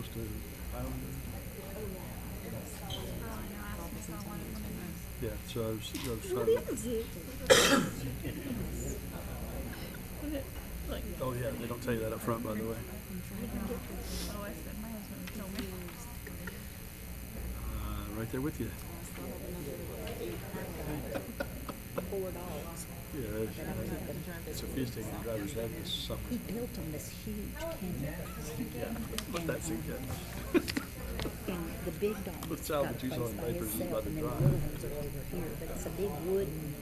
supposed to. Yeah, so those What is it? oh yeah, they don't tell you that up front, by the way. Right there with you. Yeah, it's sophisticated drivers have this summer. He built them this huge canyon. Yeah, but that's it. And the big dog The got salvage you saw placed in by papers is himself, about to and then the drive. little ones are over here. But it's a big wooden.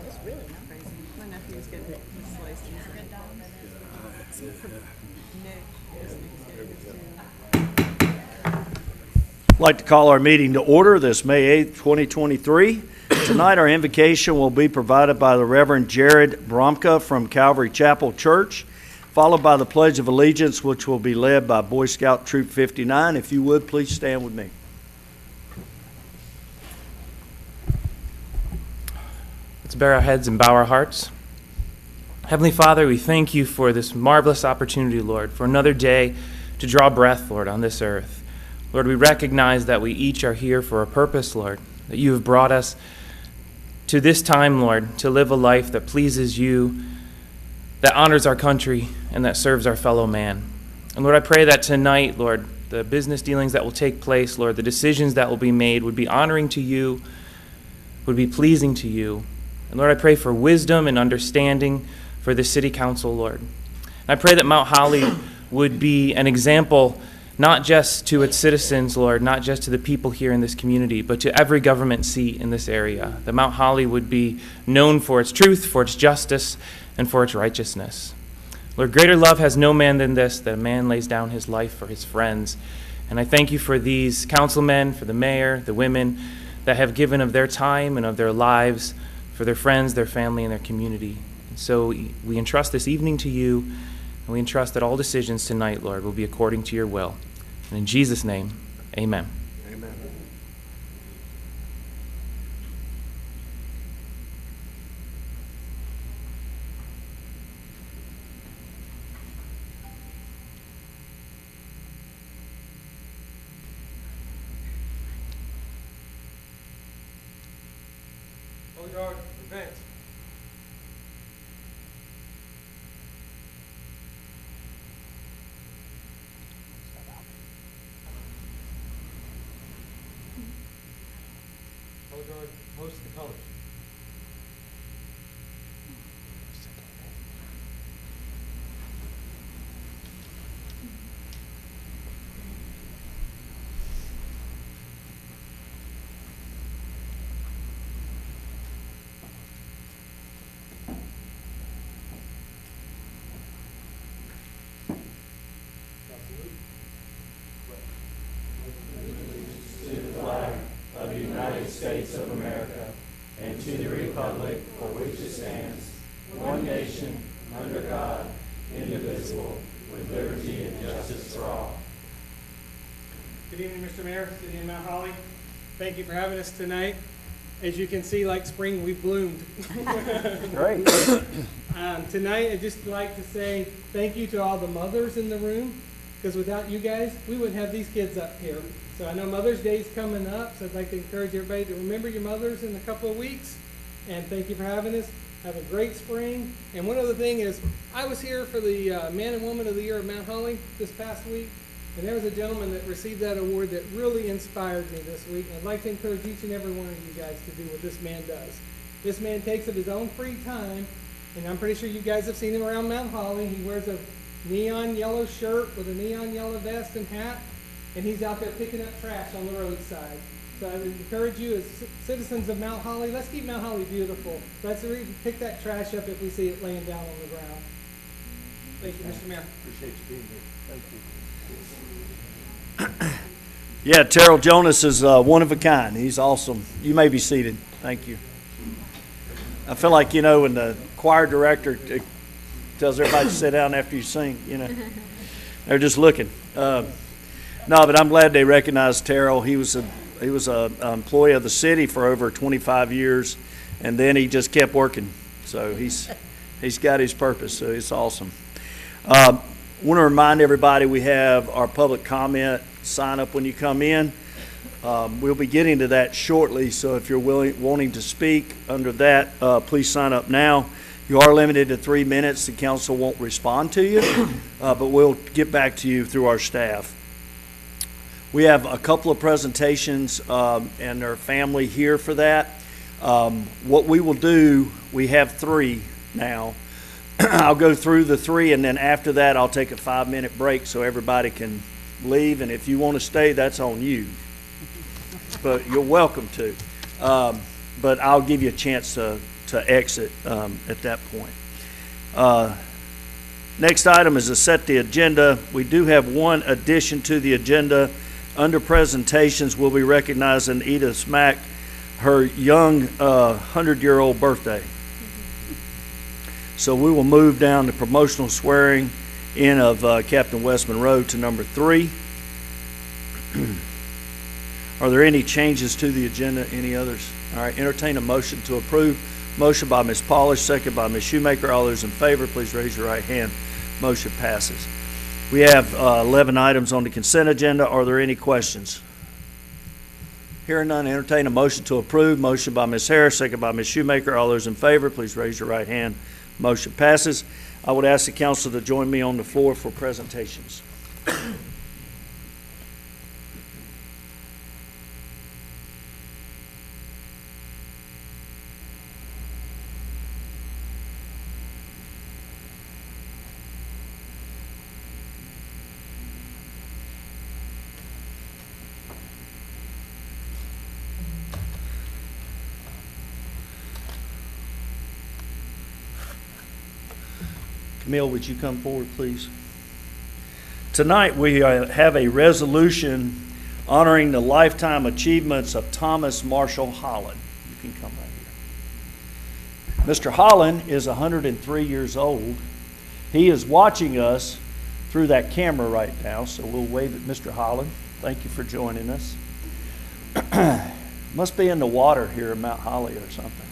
It's really nice. My nephew's getting his license. Nick is getting his too. I'd like to call our meeting to order this May 8th, 2023. Tonight our invocation will be provided by the Reverend Jared Bromka from Calvary Chapel Church, followed by the Pledge of Allegiance, which will be led by Boy Scout Troop 59. If you would, please stand with me. Let's bare our heads and bow our hearts. Heavenly Father, we thank you for this marvelous opportunity, Lord, for another day to draw breath, Lord, on this earth. Lord, we recognize that we each are here for a purpose, Lord, that you have brought us to this time, Lord, to live a life that pleases you, that honors our country, and that serves our fellow man. And Lord, I pray that tonight, Lord, the business dealings that will take place, Lord, the decisions that will be made would be honoring to you, would be pleasing to you. And Lord, I pray for wisdom and understanding for the city council, Lord. And I pray that Mount Holly would be an example not just to its citizens, Lord, not just to the people here in this community, but to every government seat in this area. That Mount Holly would be known for its truth, for its justice, and for its righteousness. Lord, greater love has no man than this, that a man lays down his life for his friends. And I thank you for these councilmen, for the mayor, the women that have given of their time and of their lives for their friends, their family, and their community. And so we entrust this evening to you, and we entrust that all decisions tonight, Lord, will be according to your will. And in Jesus' name, amen. Amen. Holy Guard, advance. Holy Guard, hoist the colors. Good evening, Mr. Mayor, City of Mount Holly. Thank you for having us tonight. As you can see, like spring, we've bloomed. Great. Tonight, I'd just like to say thank you to all the mothers in the room, because without you guys, we wouldn't have these kids up here. So I know Mother's Day is coming up, so I'd like to encourage everybody to remember your mothers in a couple of weeks. And thank you for having us. Have a great spring. And one other thing is, I was here for the Man and Woman of the Year of Mount Holly this past week. And there was a gentleman that received that award that really inspired me this week. And I'd like to encourage each and every one of you guys to do what this man does. This man takes of his own free time, and I'm pretty sure you guys have seen him around Mount Holly. He wears a neon yellow shirt with a neon yellow vest and hat, and he's out there picking up trash on the roadside. So I would encourage you as citizens of Mount Holly, let's keep Mount Holly beautiful. Let's pick that trash up if we see it laying down on the ground. Thank you, Mr. Mayor. Appreciate you being here. Thank you. Yeah, Terrell Jonas is one of a kind. He's awesome. You may be seated. Thank you. I feel like, when the choir director tells everybody to sit down after you sing, they're just looking. No, but I'm glad they recognized Terrell. He was an employee of the city for over 25 years, and then he just kept working. So he's got his purpose. So it's awesome. Want to remind everybody we have our public comment sign up when you come in. We'll be getting to that shortly, so if you're wanting to speak under that, please sign up now. You are limited to 3 minutes. The council won't respond to you, but we'll get back to you through our staff. We have a couple of presentations and their family here for that. What we will do, we have 3 now. I'll go through the 3, and then after that, I'll take a 5-minute break so everybody can leave. And if you want to stay, that's on you. But you're welcome to. But I'll give you a chance to exit at that point. Next item is to set the agenda. We do have one addition to the agenda. Under presentations, we'll be recognizing Edith Smack, her young 100-year-old birthday. So we will move down to promotional swearing in of Captain Wes Monroe to number 3. Are there any changes to the agenda? Any others? All right, entertain a motion to approve. Motion by Ms. Polish, second by Ms. Shoemaker. All those in favor, please raise your right hand. Motion passes. We have 11 items on the consent agenda. Are there any questions? Hearing none, entertain a motion to approve. Motion by Ms. Harris, second by Ms. Shoemaker. All those in favor, please raise your right hand. Motion passes. I would ask the council to join me on the floor for presentations. Camille, would you come forward, please? Tonight we have a resolution honoring the lifetime achievements of Thomas Marshall Holland. You can come right here. Mr. Holland is 103 years old. He is watching us through that camera right now, so we'll wave at Mr. Holland. Thank you for joining us. Must be in the water here at Mount Holly or something.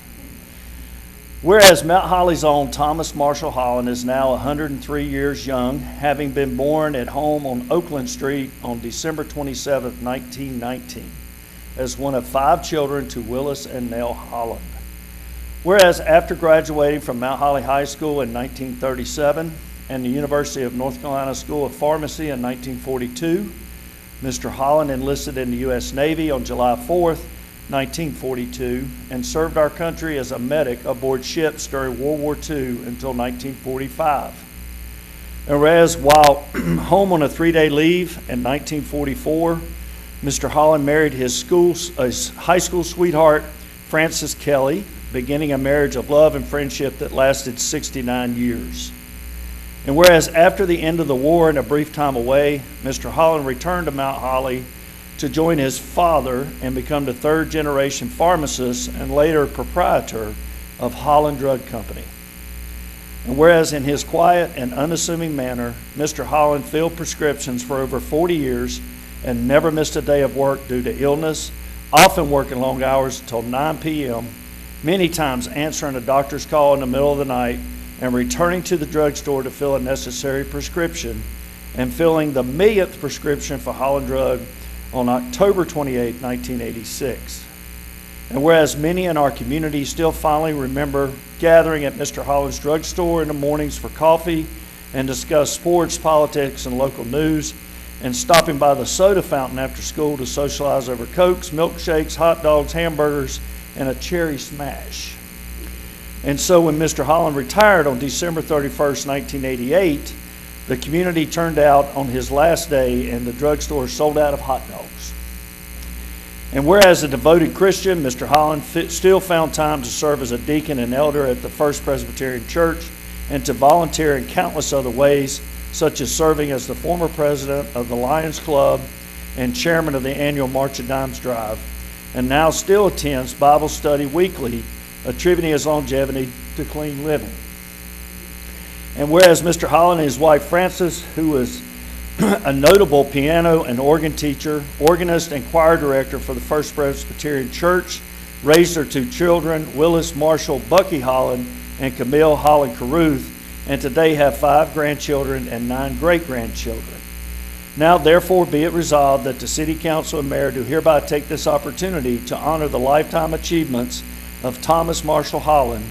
Whereas Mount Holly's own Thomas Marshall Holland is now 103 years young, having been born at home on Oakland Street on December 27, 1919, as one of 5 children to Willis and Nell Holland. Whereas after graduating from Mount Holly High School in 1937 and the University of North Carolina School of Pharmacy in 1942, Mr. Holland enlisted in the U.S. Navy on July 4th, 1942, and served our country as a medic aboard ships during World War II until 1945. And whereas while home on a 3-day leave in 1944, Mr. Holland married his high school sweetheart, Frances Kelly, beginning a marriage of love and friendship that lasted 69 years. And whereas after the end of the war and a brief time away, Mr. Holland returned to Mount Holly to join his father and become the 3rd-generation pharmacist and later proprietor of Holland Drug Company. And whereas in his quiet and unassuming manner, Mr. Holland filled prescriptions for over 40 years and never missed a day of work due to illness, often working long hours until 9 p.m., many times answering a doctor's call in the middle of the night and returning to the drugstore to fill a necessary prescription, and filling the 1,000th prescription for Holland Drug on October 28, 1986. And whereas many in our community still fondly remember gathering at Mr. Holland's drugstore in the mornings for coffee and discuss sports, politics, and local news, and stopping by the soda fountain after school to socialize over Cokes, milkshakes, hot dogs, hamburgers, and a cherry smash. And so when Mr. Holland retired on December 31st, 1988, the community turned out on his last day and the drugstore sold out of hot dogs. And whereas a devoted Christian, Mr. Holland still found time to serve as a deacon and elder at the First Presbyterian Church and to volunteer in countless other ways, such as serving as the former president of the Lions Club and chairman of the annual March of Dimes Drive, and now still attends Bible study weekly, attributing his longevity to clean living. And whereas Mr. Holland and his wife Frances, who was a notable piano and organ teacher, organist, and choir director for the First Presbyterian Church, raised their 2 children, Willis Marshall Bucky Holland and Camille Holland Caruth, and today have 5 grandchildren and 9 great-grandchildren. Now therefore be it resolved that the City Council and Mayor do hereby take this opportunity to honor the lifetime achievements of Thomas Marshall Holland,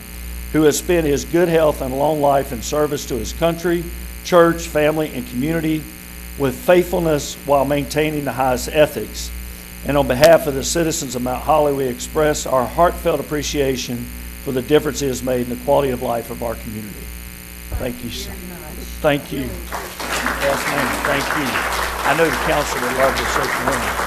who has spent his good health and long life in service to his country, church, family, and community with faithfulness while maintaining the highest ethics. And on behalf of the citizens of Mount Holly, we express our heartfelt appreciation for the difference it has made in the quality of life of our community. Thank you, sir. Thank you. Yes, ma'am. Thank you. I know the council would love to shake your hand.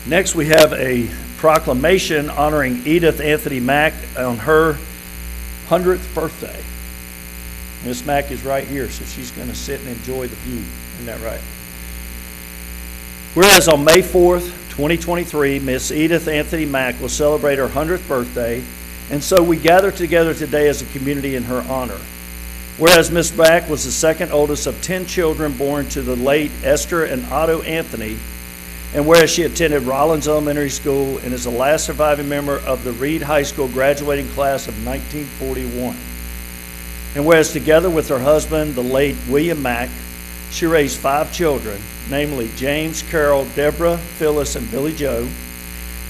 Next, we have a proclamation honoring Edith Anthony Mack on her 100th birthday. Miss Mack is right here, so she's going to sit and enjoy the view. Isn't that right? Whereas on May 4th, 2023, Miss Edith Anthony Mack will celebrate her 100th birthday, and so we gather together today as a community in her honor. Whereas Miss Mack was the second oldest of 10 children born to the late Esther and Otto Anthony, and whereas she attended Rollins Elementary School and is the last surviving member of the Reed High School graduating class of 1941. And whereas together with her husband, the late William Mack, she raised 5 children, namely James, Carol, Deborah, Phyllis, and Billy Joe.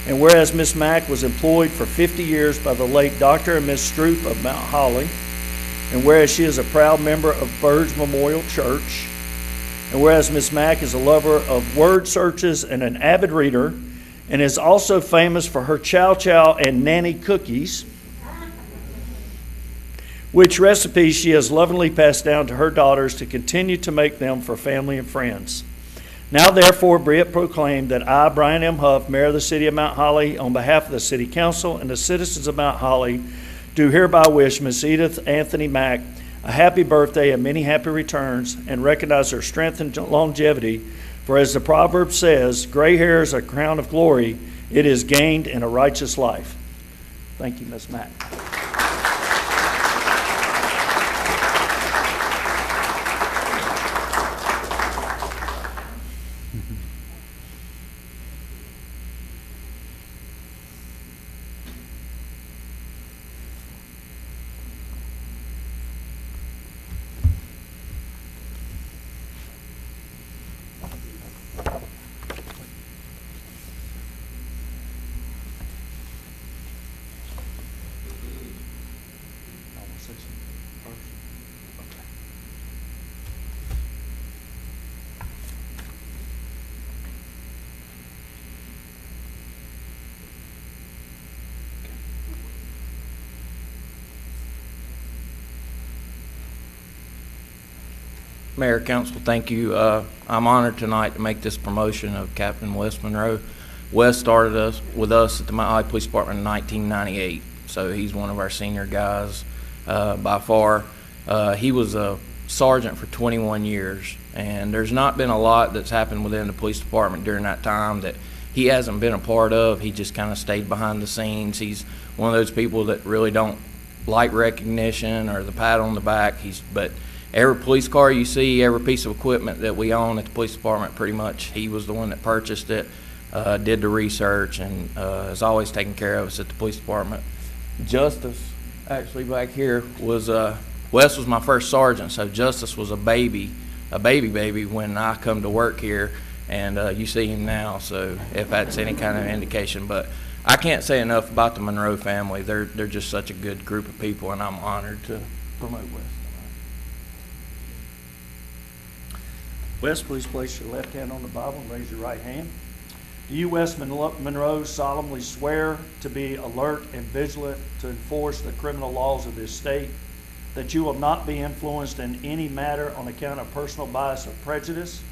And whereas Miss Mack was employed for 50 years by the late Dr. and Miss Stroop of Mount Holly, and whereas she is a proud member of Bird's Memorial Church, and whereas Miss Mack is a lover of word searches and an avid reader, and is also famous for her chow chow and nanny cookies, which recipes she has lovingly passed down to her daughters to continue to make them for family and friends. Now therefore be it proclaimed that I, Brian M. Huff, Mayor of the City of Mount Holly, on behalf of the City Council and the citizens of Mount Holly, do hereby wish Miss Edith Anthony Mack a happy birthday and many happy returns, and recognize her strength and longevity. For as the proverb says, gray hair is a crown of glory. It is gained in a righteous life. Thank you, Ms. Mack. Mayor, Council, thank you. I'm honored tonight to make this promotion of Captain Wes Monroe. Wes started with us at the Mount Holly Police Department in 1998, so he's one of our senior guys by far. He was a sergeant for 21 years, and there's not been a lot that's happened within the police department during that time that he hasn't been a part of. He just kind of stayed behind the scenes. He's one of those people that really don't like recognition or the pat on the back. But every police car you see, every piece of equipment that we own at the police department, pretty much, he was the one that purchased it, did the research, and has always taken care of us at the police department. Justice, actually back here, was Wes was my first sergeant, so Justice was a baby when I come to work here, and you see him now, so if that's any kind of indication. But I can't say enough about the Monroe family. They're just such a good group of people, and I'm honored to promote Wes. Wes, please place your left hand on the Bible and raise your right hand. Do you, Wes Monroe, solemnly swear to be alert and vigilant to enforce the criminal laws of this state, that you will not be influenced in any matter on account of personal bias or prejudice,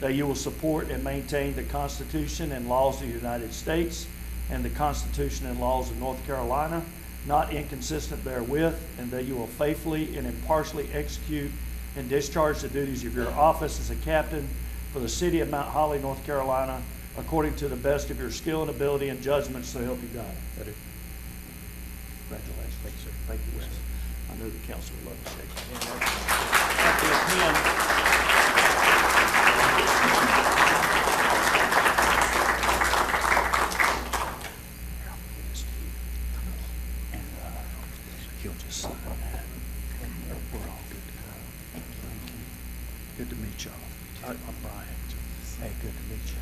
that you will support and maintain the Constitution and laws of the United States and the Constitution and laws of North Carolina, not inconsistent therewith, and that you will faithfully and impartially execute and discharge the duties of your office as a captain for the city of Mount Holly, North Carolina, according to the best of your skill and ability and judgment, so help you God. That it. Congratulations. Thank you, sir. Thank you, Wes. I know the council would love to shake your hand. And he'll just sign that. We're all good to go. Thank you. Good to meet y'all. I'm Brian. Hey, good to meet you.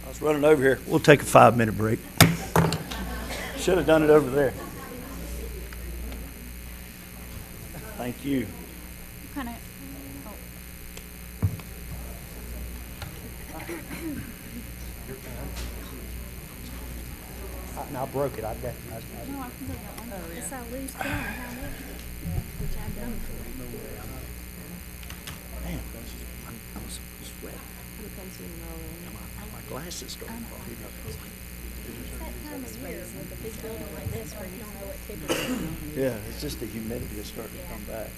I was running over here. We'll take a 5-minute break. Should have done it over there. Thank you. Kind of. And I broke it. I got. No, I can go that one. It's a loose gun, how much? Which I've done before. Man, I was sweating. It comes in My glasses started falling. It's that time of year with a big building like this where you don't know what temperature. Yeah, it's just the humidity is starting to come back.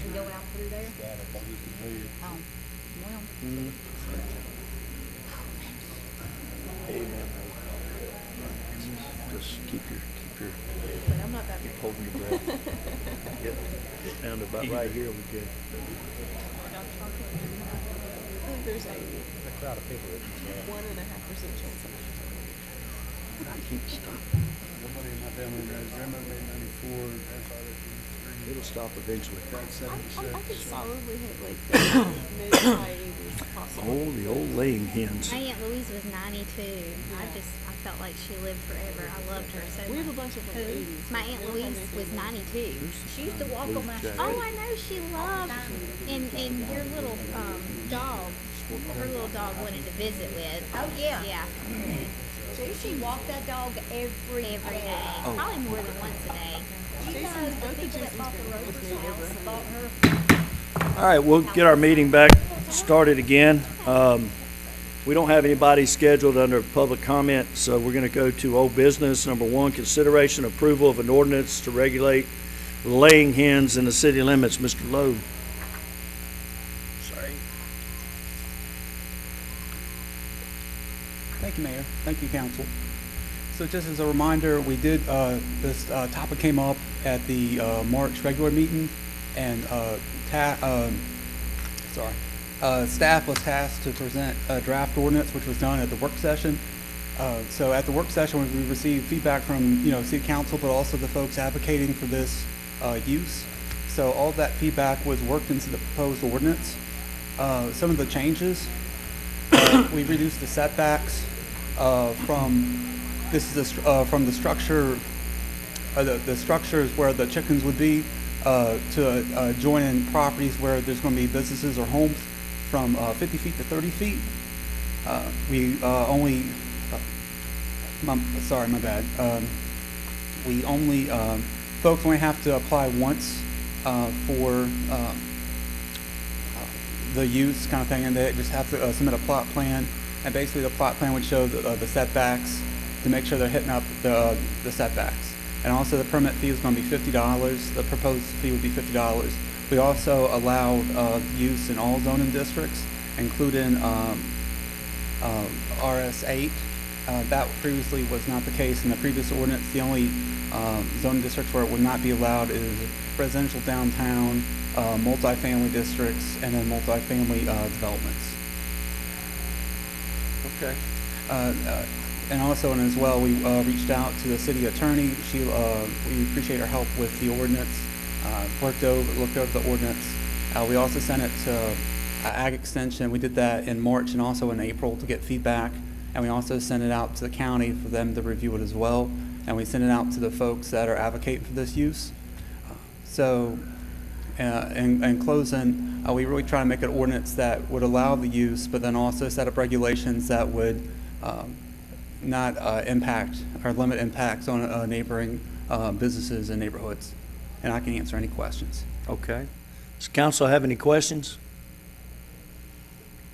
You go out through there? Oh, well. Amen. Just keep your I'm not that keep holding your breath. Get down to about right here, we good. There's a crowd of people. 1.5% chance of it. I can't stop. Nobody in my family knows. Grandma made 94. Grandfather 83. It'll stop eventually. Dad 76. I could solidly hit like the mid to high 80s possible. Oh, the old laying hens. My Aunt Louise was 92. I felt like she lived forever. I loved her so We have a much. bunch of like 80s. My Aunt Louise was 92. She used to walk on my street. Oh, I know she loved. And your little dog, her little dog wanted to visit with. Oh, yeah. Yeah. She walked that dog every Every day. Oh. Probably more than once a day. Jason's, both of Jason's bought the grandmothers Rover's made over house, 100. bought her. All right, we'll get our meeting back started again. We don't have anybody scheduled under public comment, so we're going to go to old business. Number 1, consideration approval of an ordinance to regulate laying hens in the city limits. Mr. Lowe. Sorry. Thank you, Mayor. Thank you, Council. So just as a reminder, we did, this topic came up at the March regular meeting, and staff was tasked to present a draft ordinance, which was done at the work session. So at the work session, we received feedback from, City Council, but also the folks advocating for this use. So all of that feedback was worked into the proposed ordinance. Some of the changes, we reduced the setbacks from the structure, the structures where the chickens would be, to adjoining properties where there's going to be businesses or homes from 50 feet to 30 feet. We only, sorry, my bad. We only, folks only have to apply once for the use kind of thing, and they just have to submit a plot plan, and basically the plot plan would show the setbacks to make sure they're hitting up the setbacks. And also the permit fee is going to be $50. The proposed fee would be $50. We also allowed use in all zoning districts, including RS8 That previously was not the case in the previous ordinance. The only zoning districts where it would not be allowed is residential downtown, multifamily districts, and then multifamily developments. Okay. And also, and as well, we reached out to the city attorney. We appreciate her help with the ordinance. Looked over the ordinance. We also sent it to Ag Extension. We did that in March and also in April to get feedback. And we also sent it out to the county for them to review it as well. And we sent it out to the folks that are advocating for this use. So, in closing, we really try to make an ordinance that would allow the use, but then also set up regulations that would not impact or limit impacts on neighboring businesses and neighborhoods. And I can answer any questions. Okay. Does council have any questions?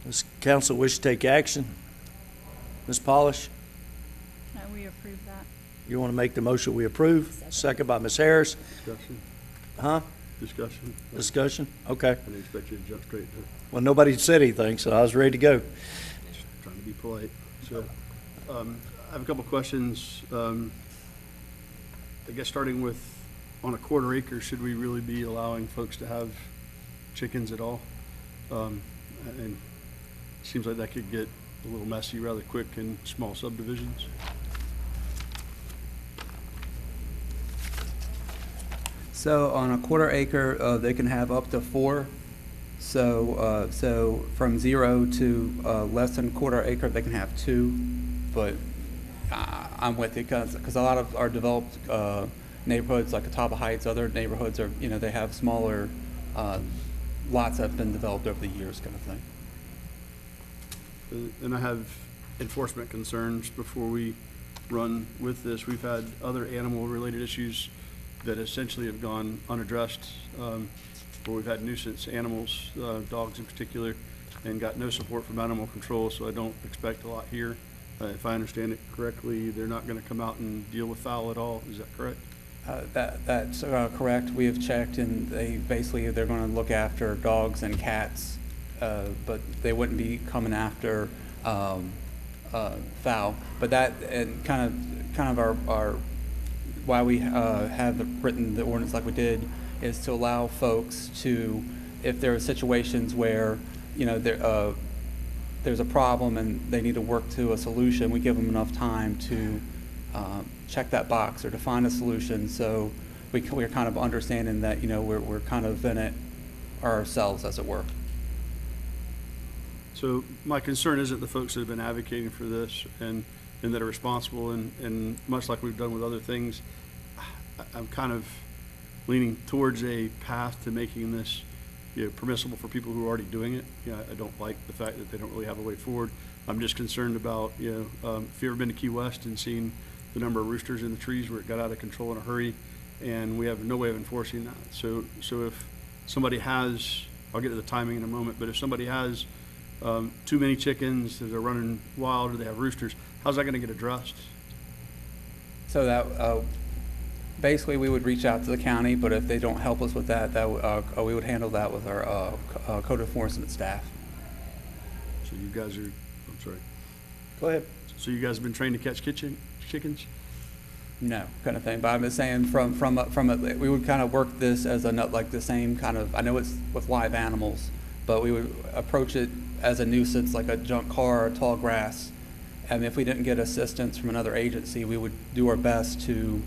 Does council wish to take action? Ms. Polish, No, we approve that. you want to make the motion we approve? Second by Ms. Harris. Discussion? Huh? Discussion? Discussion? Okay. I didn't expect you to jump straight to Well, nobody said anything, so I was ready to go. trying to be polite. So, I have a couple questions. I guess starting with, on a quarter acre, should we really be allowing folks to have chickens at all? And it seems like that could get a little messy rather quick in small subdivisions. So on a quarter acre, they can have up to 4. So from 0 to less than quarter acre, they can have 2. But I'm with you because a lot of our developed neighborhoods, like Catawba Heights, other neighborhoods are, they have smaller lots that have been developed over the years, kind of thing. And I have enforcement concerns before we run with this. We've had other animal-related issues that essentially have gone unaddressed, where we've had nuisance animals, dogs in particular, and got no support from animal control, so I don't expect a lot here. If I understand it correctly, they're not going to come out and deal with fowl at all. Is that correct? That's correct. We have checked, and they're going to look after dogs and cats, but they wouldn't be coming after fowl. But that and kind of our why we have written the ordinance like we did is to allow folks to, if there are situations where there's a problem and they need to work to a solution, we give them enough time to check that box or to find a solution. So we're kind of understanding that we're kind of in it ourselves, as it were. So my concern isn't the folks that have been advocating for this and that are responsible, and much like we've done with other things, I'm kind of leaning towards a path to making this permissible for people who are already doing it. I don't like the fact that they don't really have a way forward. I'm just concerned about, if you've ever been to Key West and seen the number of roosters in the trees where it got out of control in a hurry, and we have no way of enforcing that. So if somebody has, I'll get to the timing in a moment, but if somebody has too many chickens that are running wild or they have roosters, how's that going to get addressed? So that basically we would reach out to the county, but if they don't help us with that, we would handle that with our code enforcement staff. So you guys are, I'm sorry. Go ahead. So you guys have been trained to catch chickens? No, kind of thing. But I'm just saying we would kind of work this as like the same kind of, I know it's with live animals, but we would approach it as a nuisance, like a junk car or tall grass. And if we didn't get assistance from another agency, we would do our best to,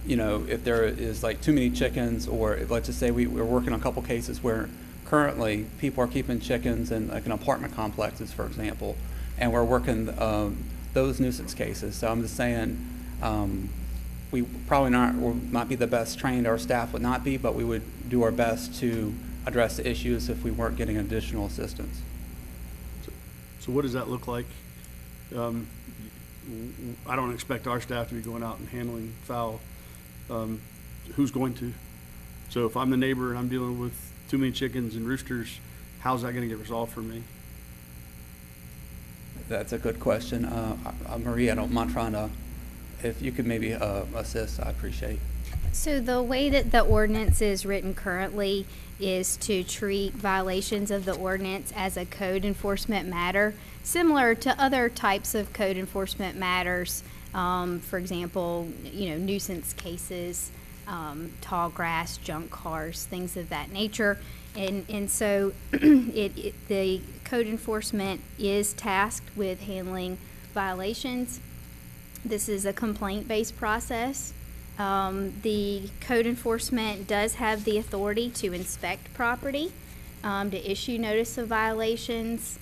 if there is like too many chickens, or let's just say we're working on a couple cases where currently people are keeping chickens in like an apartment complexes, for example, and we're working those nuisance cases. So I'm just saying, we probably might be the best trained, our staff would not be, but we would do our best to address the issues if we weren't getting additional assistance. So what does that look like? I don't expect our staff to be going out and handling fowl. Who's going to? So if I'm the neighbor and I'm dealing with too many chickens and roosters, how's that going to get resolved for me? That's a good question. Marie, I don't mind trying to, if you could maybe assist, I appreciate. So the way that the ordinance is written currently is to treat violations of the ordinance as a code enforcement matter, similar to other types of code enforcement matters. For example, nuisance cases, tall grass, junk cars, things of that nature. And so the code enforcement is tasked with handling violations. This is a complaint-based process. The code enforcement does have the authority to inspect property, to issue notice of violations.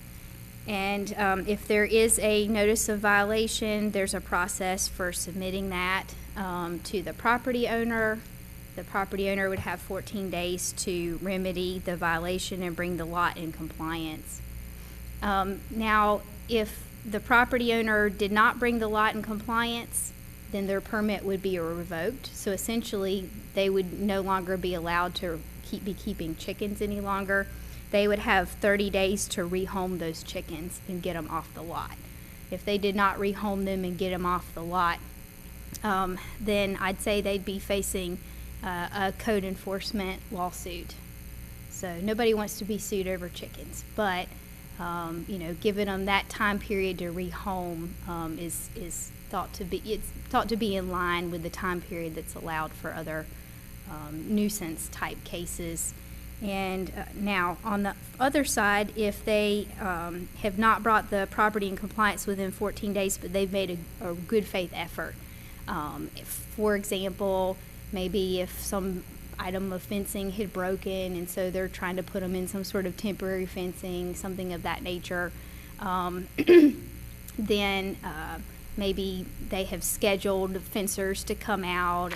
And if there is a notice of violation, there's a process for submitting that to the property owner. The property owner would have 14 days to remedy the violation and bring the lot in compliance. Now, if the property owner did not bring the lot in compliance, then their permit would be revoked. So essentially, they would no longer be allowed to be keeping chickens any longer. They would have 30 days to rehome those chickens and get them off the lot. If they did not rehome them and get them off the lot, then I'd say they'd be facing a code enforcement lawsuit. So nobody wants to be sued over chickens, but giving them that time period to rehome is thought to be in line with the time period that's allowed for other nuisance type cases. And now on the other side, if they have not brought the property in compliance within 14 days, but they've made a good faith effort, for example, maybe if some item of fencing had broken and so they're trying to put them in some sort of temporary fencing, something of that nature, then maybe they have scheduled fencers to come out,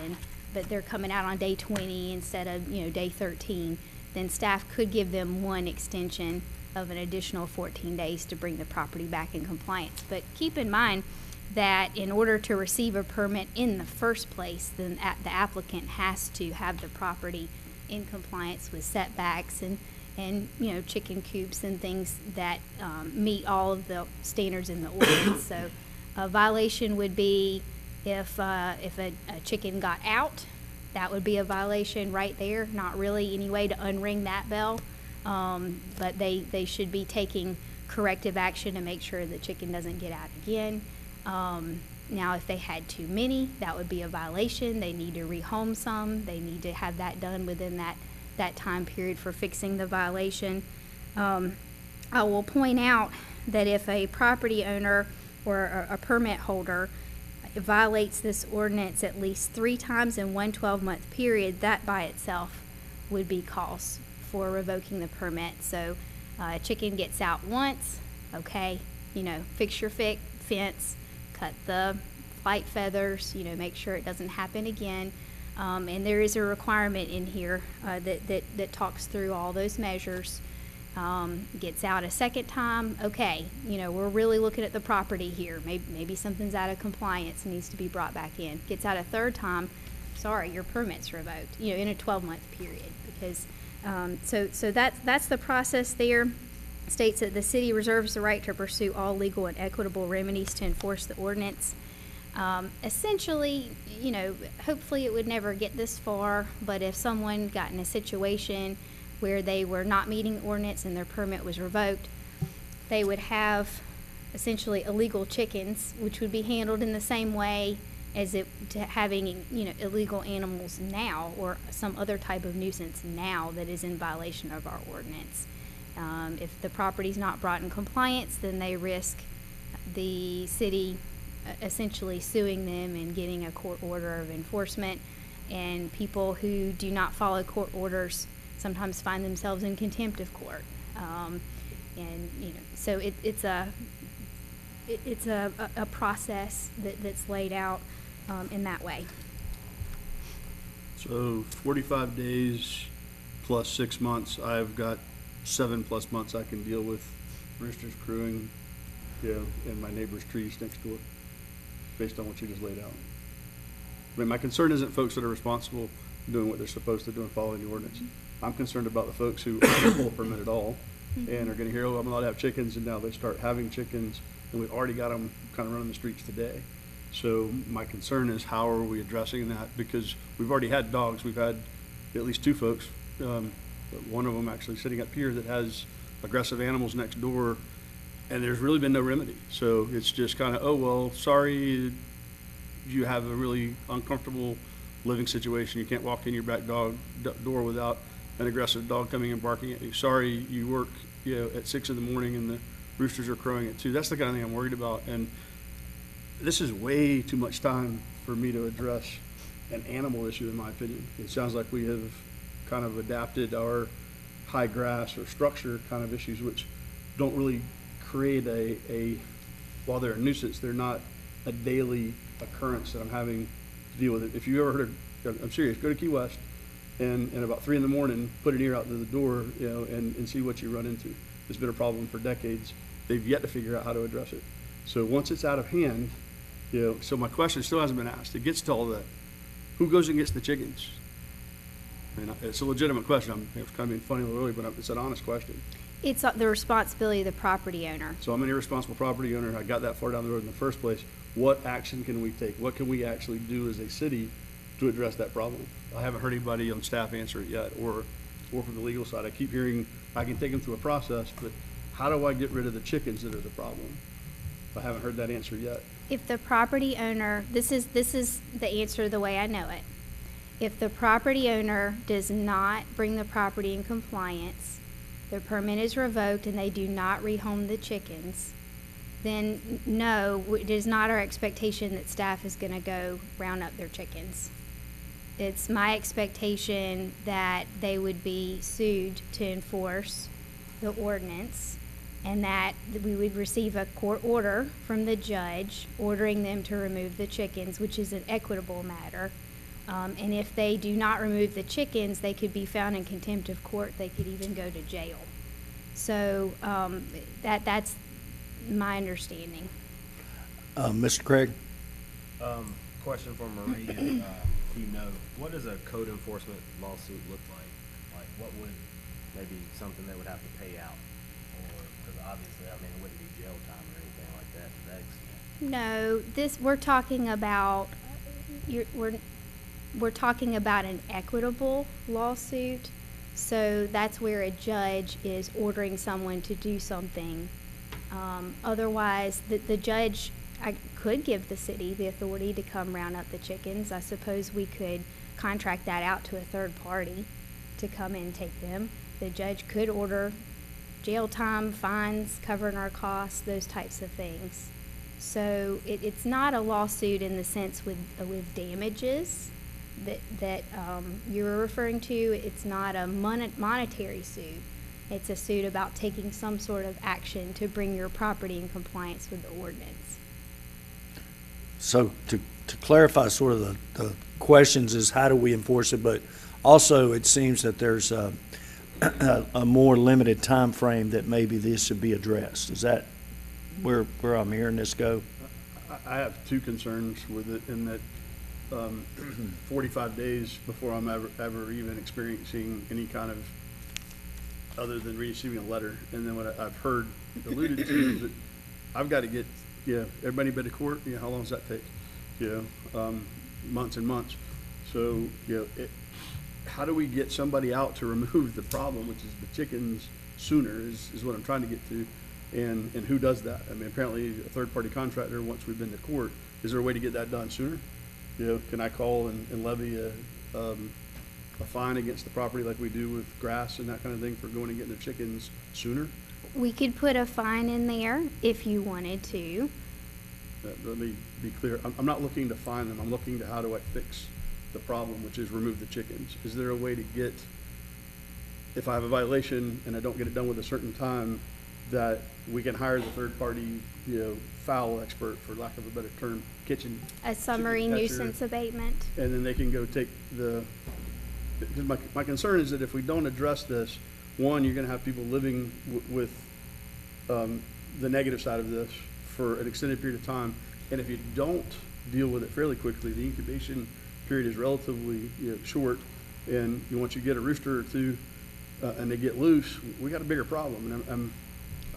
but they're coming out on day 20 instead of day 13, then staff could give them one extension of an additional 14 days to bring the property back in compliance. But keep in mind that in order to receive a permit in the first place, then the applicant has to have the property in compliance with setbacks and chicken coops and things that meet all of the standards in the ordinance. So a violation would be if a chicken got out, that would be a violation right there. Not really any way to unring that bell, but they should be taking corrective action to make sure the chicken doesn't get out again. Now, if they had too many, that would be a violation. They need to rehome some. They need to have that done within that time period for fixing the violation. I will point out that if a property owner or a permit holder violates this ordinance at least 3 times in one 12-month period, that by itself would be cause for revoking the permit. So a chicken gets out once, okay, fix your fence, cut the flight feathers, make sure it doesn't happen again. And there is a requirement in here that talks through all those measures. Gets out a second time, okay, we're really looking at the property here. Maybe something's out of compliance and needs to be brought back in. Gets out a third time, sorry, your permit's revoked, in a 12-month period. Because so that's the process there. States that the city reserves the right to pursue all legal and equitable remedies to enforce the ordinance. Essentially, hopefully it would never get this far, but if someone got in a situation where they were not meeting ordinance and their permit was revoked, they would have essentially illegal chickens, which would be handled in the same way as having illegal animals now or some other type of nuisance now that is in violation of our ordinance. If the property's not brought in compliance, then they risk the city essentially suing them and getting a court order of enforcement. And people who do not follow court orders sometimes find themselves in contempt of court. So it's a process that's laid out in that way. So 45 days plus 6 months, I've got 7+ months I can deal with roosters crowing, and my neighbor's trees next door, based on what you just laid out. I mean, my concern isn't folks that are responsible doing what they're supposed to do and following the ordinance. I'm concerned about the folks who don't pull a permit at all and are gonna hear, oh, I'm allowed to have chickens, and now they start having chickens, and we've already got them kind of running the streets today. So my concern is how are we addressing that? Because we've already had dogs. We've had at least two folks, one of them actually sitting up here that has aggressive animals next door, and there's really been no remedy. So it's just kind of, oh, well, sorry, you have a really uncomfortable living situation. You can't walk in your back door without an aggressive dog coming and barking at you. Sorry, you work, at 6 in the morning and the roosters are crowing at 2. That's the kind of thing I'm worried about. And this is way too much time for me to address an animal issue, in my opinion. It sounds like we have kind of adapted our high grass or structure kind of issues, which don't really create while they're a nuisance, they're not a daily occurrence that I'm having to deal with it. If you ever heard I'm serious, go to Key West and about 3 in the morning, put an ear out to the door, and see what you run into. It's been a problem for decades. They've yet to figure out how to address it. So once it's out of hand, so my question still hasn't been asked. It gets to all that. Who goes and gets the chickens? I mean, it's a legitimate question. It's kind of being funny a little early, but it's an honest question. It's the responsibility of the property owner. So I'm an irresponsible property owner. I got that far down the road in the first place. What action can we take? What can we actually do as a city to address that problem? I haven't heard anybody on staff answer it yet, or from the legal side. I keep hearing I can take them through a process, but how do I get rid of the chickens that are the problem? I haven't heard that answer yet. If the property owner, this is the answer the way I know it. If the property owner does not bring the property in compliance, their permit is revoked and they do not rehome the chickens, then no, it is not our expectation that staff is going to go round up their chickens. It's my expectation that they would be sued to enforce the ordinance, and that we would receive a court order from the judge ordering them to remove the chickens, which is an equitable matter. And if they do not remove the chickens, they could be found in contempt of court. They could even go to jail. So that's my understanding. Mr. Craig? Question for Marie. Do you know, what does a code enforcement lawsuit look like? Like, what would maybe something they would have to pay out? Or, because obviously, I mean, it wouldn't be jail time or anything like that to that extent. No, we're talking about, we're talking about an equitable lawsuit. So that's where a judge is ordering someone to do something. Otherwise, the judge could give the city the authority to come round up the chickens. I suppose we could contract that out to a third party to come in and take them. The judge could order jail time, fines, covering our costs, those types of things. So it's not a lawsuit in the sense with damages that you're referring to. It's not a monetary suit. It's a suit about taking some sort of action to bring your property in compliance with the ordinance. So to clarify sort of the questions is how do we enforce it, but also it seems that there's a more limited time frame that maybe this should be addressed. Is that where I'm hearing this go? I have two concerns with it, in that 45 days before I'm ever even experiencing any kind of, other than receiving a letter. And then what I've heard alluded to is that I've got to get, everybody been to court. How long does that take? Months and months. So, how do we get somebody out to remove the problem, which is the chickens, sooner is what I'm trying to get to. And who does that? I mean, apparently a third-party contractor, once we've been to court. Is there a way to get that done sooner? Can I call and levy a fine against the property like we do with grass and that kind of thing for going and getting the chickens sooner? We could put a fine in there if you wanted to. Let me be clear. I'm not looking to fine them. I'm looking to how do I fix the problem, which is remove the chickens. Is there a way to get, if I have a violation and I don't get it done with a certain time, that we can hire the third-party, fowl expert, for lack of a better term, a summary chicken catcher, nuisance abatement? and then they can go take because my concern is that if we don't address this, one, you're going to have people living with the negative side of this for an extended period of time, and if you don't deal with it fairly quickly, the incubation period is relatively short, and once you get a rooster or two and they get loose, we got a bigger problem. And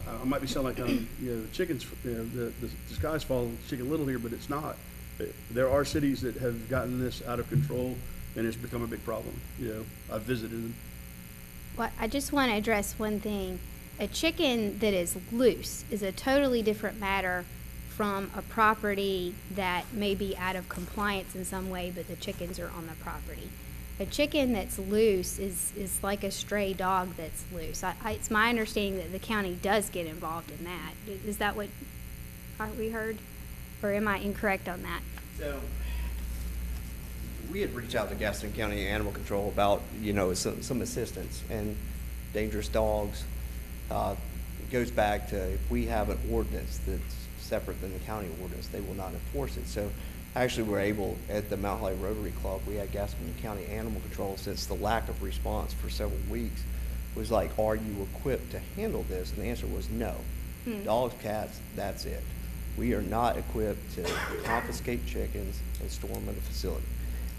I might be sounding like I'm, the chickens, the sky's falling, chicken little here, but it's not. There are cities that have gotten this out of control, and it's become a big problem. I've visited them. Well, I just want to address one thing. A chicken that is loose is a totally different matter from a property that may be out of compliance in some way, but the chickens are on the property. A chicken that's loose is like a stray dog that's loose. It's my understanding that the county does get involved in that. Is that what we heard? Or am I incorrect on that? So, we had reached out to Gaston County Animal Control about, some assistance, and dangerous dogs, goes back to, if we have an ordinance that's separate than the county ordinance, they will not enforce it. So, actually, we're able, at the Mount Holly Rotary Club, we had Gaston County Animal Control, since the lack of response for several weeks, was like, are you equipped to handle this? And the answer was no. Dogs, cats, that's it. We are not equipped to confiscate chickens and store them in a facility.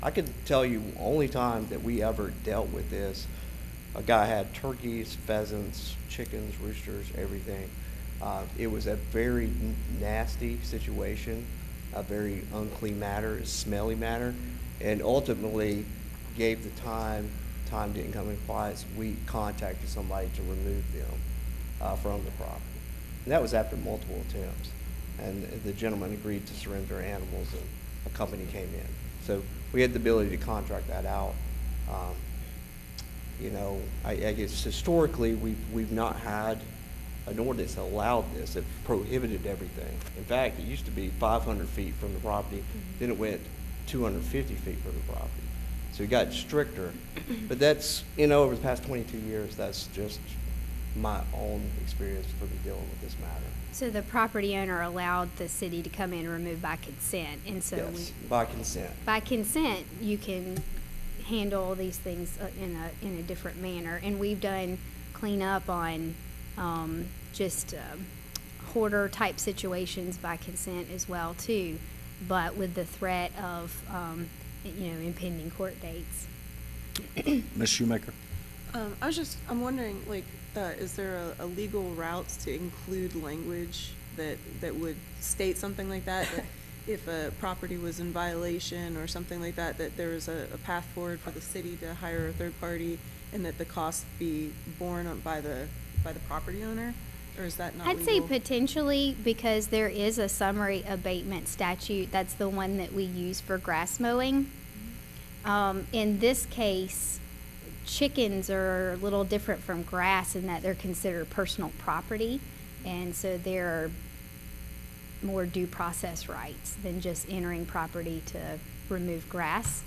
I could tell you only time that we ever dealt with this, a guy had turkeys, pheasants, chickens, roosters, everything. It was a very nasty situation, a very unclean matter, a smelly matter, and ultimately gave the time didn't come in quiet. We contacted somebody to remove them from the property. And that was after multiple attempts. And the gentleman agreed to surrender animals, and a company came in. So we had the ability to contract that out. I guess historically we've not had an ordinance that allowed this. It prohibited everything. In fact, it used to be 500 feet from the property, then it went 250 feet from the property. So it got stricter. But that's, over the past 22 years, that's just my own experience for me dealing with this matter. So the property owner allowed the city to come in and remove by consent, and so Yes, by consent. by consent, you can handle these things in a different manner. And we've done cleanup on just hoarder type situations by consent as well too, but with the threat of impending court dates. Ms. Shoemaker? I'm wondering, is there a legal route to include language that would state something like that? That if a property was in violation or something like that, that there is a path forward for the city to hire a third party, and that the cost be borne by the property owner? Or is that not I'd say legal? potentially, because there is a summary abatement statute. That's the one that we use for grass mowing. In this case, chickens are a little different from grass in that they're considered personal property, and so there are more due process rights than just entering property to remove grass.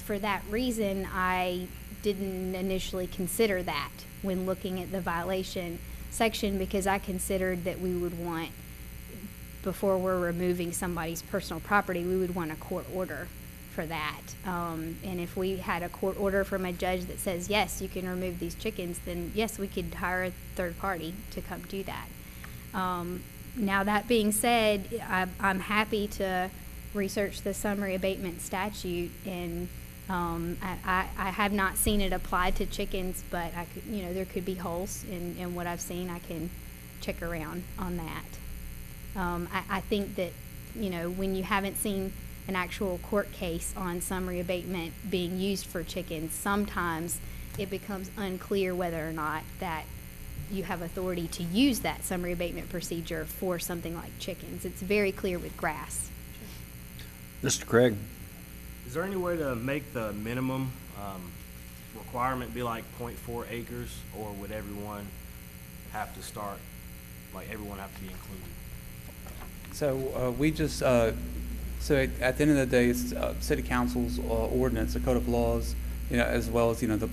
For that reason, I didn't initially consider that when looking at the violation section, because I considered that we would want, before we're removing somebody's personal property, we would want a court order for that. And if we had a court order from a judge that says, yes, you can remove these chickens, then yes, we could hire a third party to come do that. Now, that being said, I'm happy to research the summary abatement statute, and I have not seen it applied to chickens, but I could, there could be holes in what I've seen. I can check around on that. I think that, when you haven't seen an actual court case on summary abatement being used for chickens, sometimes it becomes unclear whether or not that you have authority to use that summary abatement procedure for something like chickens. It's very clear with grass. Mr. Craig? Is there any way to make the minimum requirement be like 0.4 acres, or would everyone have to start, everyone have to be included? So we just, so at the end of the day, it's city council's ordinance, the code of laws, as well as, the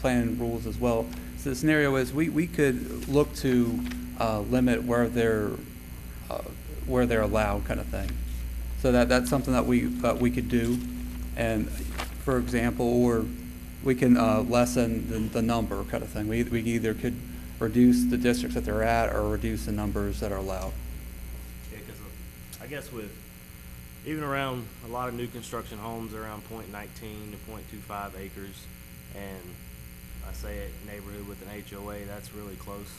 planning rules as well. So the scenario is we could look to limit where they're allowed, kind of thing. So that's something that we could do, and for example, or we can lessen the number, kind of thing. We either could reduce the districts that they're at, or reduce the numbers that are allowed. Yeah, because I guess with even around a lot of new construction homes, around 0.19 to 0.25 acres, and I say a neighborhood with an HOA, that's really close.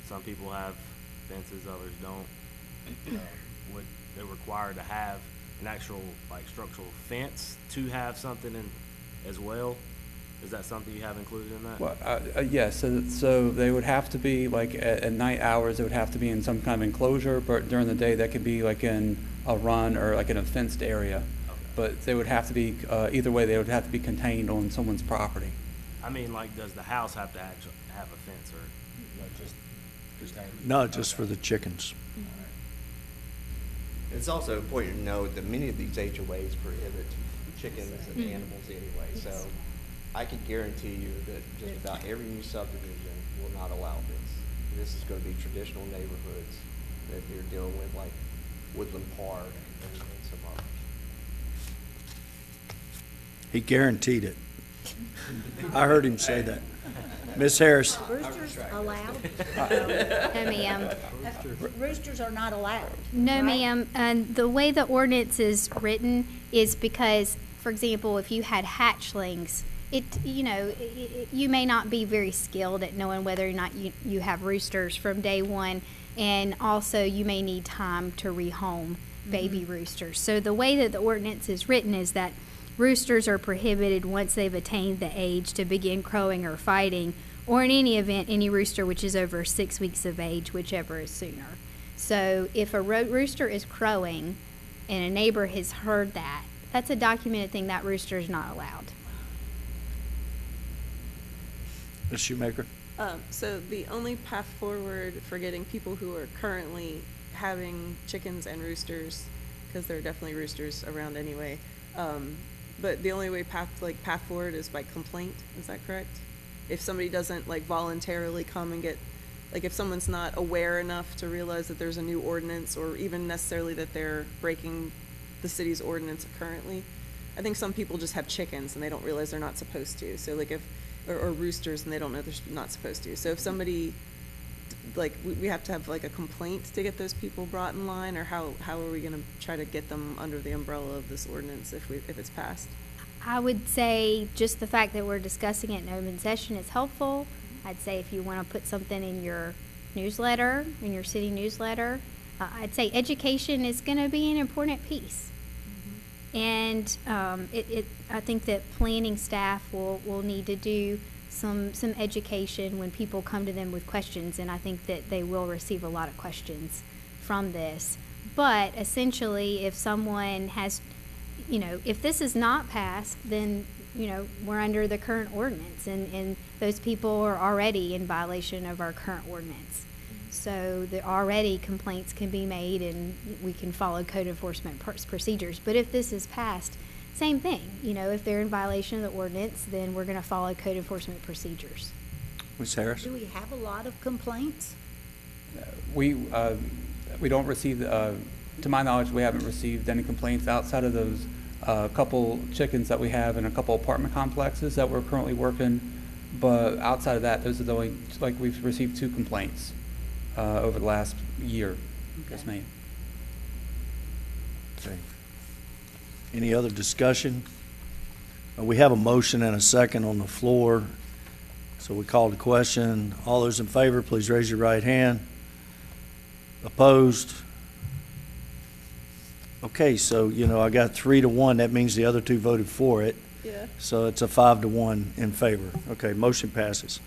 Some people have fences, others don't. would they require to have an actual like structural fence to have something in as well? Is that something you have included in that? Well, yes, so they would have to be, like, at night hours, it would have to be in some kind of enclosure, but during the day, that could be like in a run or like in a fenced area. Okay. But they would have to be, either way, they would have to be contained on someone's property. I mean, like, does the house have to actually have a fence or, just contained? No, just for the chickens. It's also important to note that many of these HOAs prohibit chickens and animals anyway, so I can guarantee you that just about every new subdivision will not allow this. This is gonna be traditional neighborhoods that you're dealing with, like Woodland Park and some others. He guaranteed it. I heard him say that. Ms. Harris? Roosters allowed? No, ma'am. Roosters are not allowed. No, right? ma'am. The way the ordinance is written is because, for example, if you had hatchlings, you may not be very skilled at knowing whether or not you have roosters from day one, and also you may need time to rehome baby roosters. So the way that the ordinance is written is that roosters are prohibited once they've attained the age to begin crowing or fighting, or in any event, any rooster which is over 6 weeks of age, whichever is sooner. So if a rooster is crowing and a neighbor has heard that, that's a documented thing. That rooster is not allowed. Ms. Shoemaker? So the only path forward for getting people who are currently having chickens and roosters, because there are definitely roosters around anyway, but the only way path forward is by complaint, is that correct? If somebody doesn't like voluntarily come and get, like if someone's not aware enough to realize that there's a new ordinance, or even necessarily that they're breaking the city's ordinance currently. I think some people just have chickens and they don't realize they're not supposed to. So like or roosters and they don't know they're not supposed to. So if somebody, like, we have to have like a complaint to get those people brought in line, or how are we gonna try to get them under the umbrella of this ordinance if it's passed? I would say just the fact that we're discussing it in open session is helpful. I'd say if you want to put something in your newsletter, in your city newsletter, I'd say education is going to be an important piece. And I think that planning staff will need to do some education when people come to them with questions, and I think that they will receive a lot of questions from this. But essentially, if someone has, if this is not passed, then, we're under the current ordinance, and those people are already in violation of our current ordinance. So already complaints can be made, and we can follow code enforcement procedures. But if this is passed, same thing. If they're in violation of the ordinance, then we're going to follow code enforcement procedures. Ms. Harris? Do we have a lot of complaints? We don't receive, to my knowledge, we haven't received any complaints outside of those couple chickens that we have in a couple apartment complexes that we're currently working. But outside of that, those are the only, like, we've received 2 complaints over the last year. Okay. Yes, ma'am. Okay. Any other discussion? We have a motion and a second on the floor. So we call the question. All those in favor, please raise your right hand. Opposed? Okay, so, I got 3-1. That means the other 2 voted for it. Yeah. So it's a 5-1 in favor. Okay, motion passes.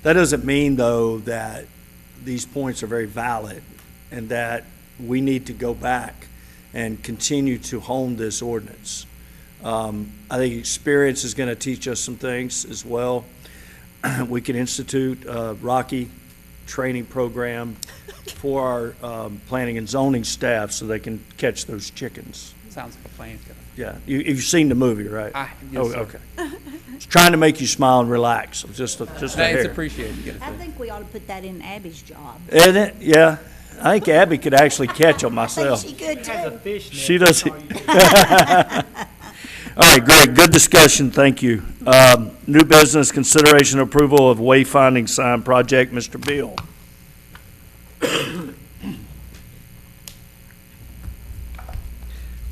That doesn't mean, though, that these points are very valid and that we need to go back and continue to hone this ordinance. I think experience is going to teach us some things as well. We can institute a Rocky training program for our planning and zoning staff so they can catch those chickens. Sounds like a plan. Yeah, you've seen the movie, right? Yes, Oh, sir. okay. It's trying to make you smile and relax. Just a Thanks, hair. appreciate I think we ought to put that in Abby's job. Isn't it? Yeah. I think Abby could actually catch them I think myself. she could too. She does it. All right, great. Good discussion. Thank you. New business, consideration approval of wayfinding sign project. Mr. Beal.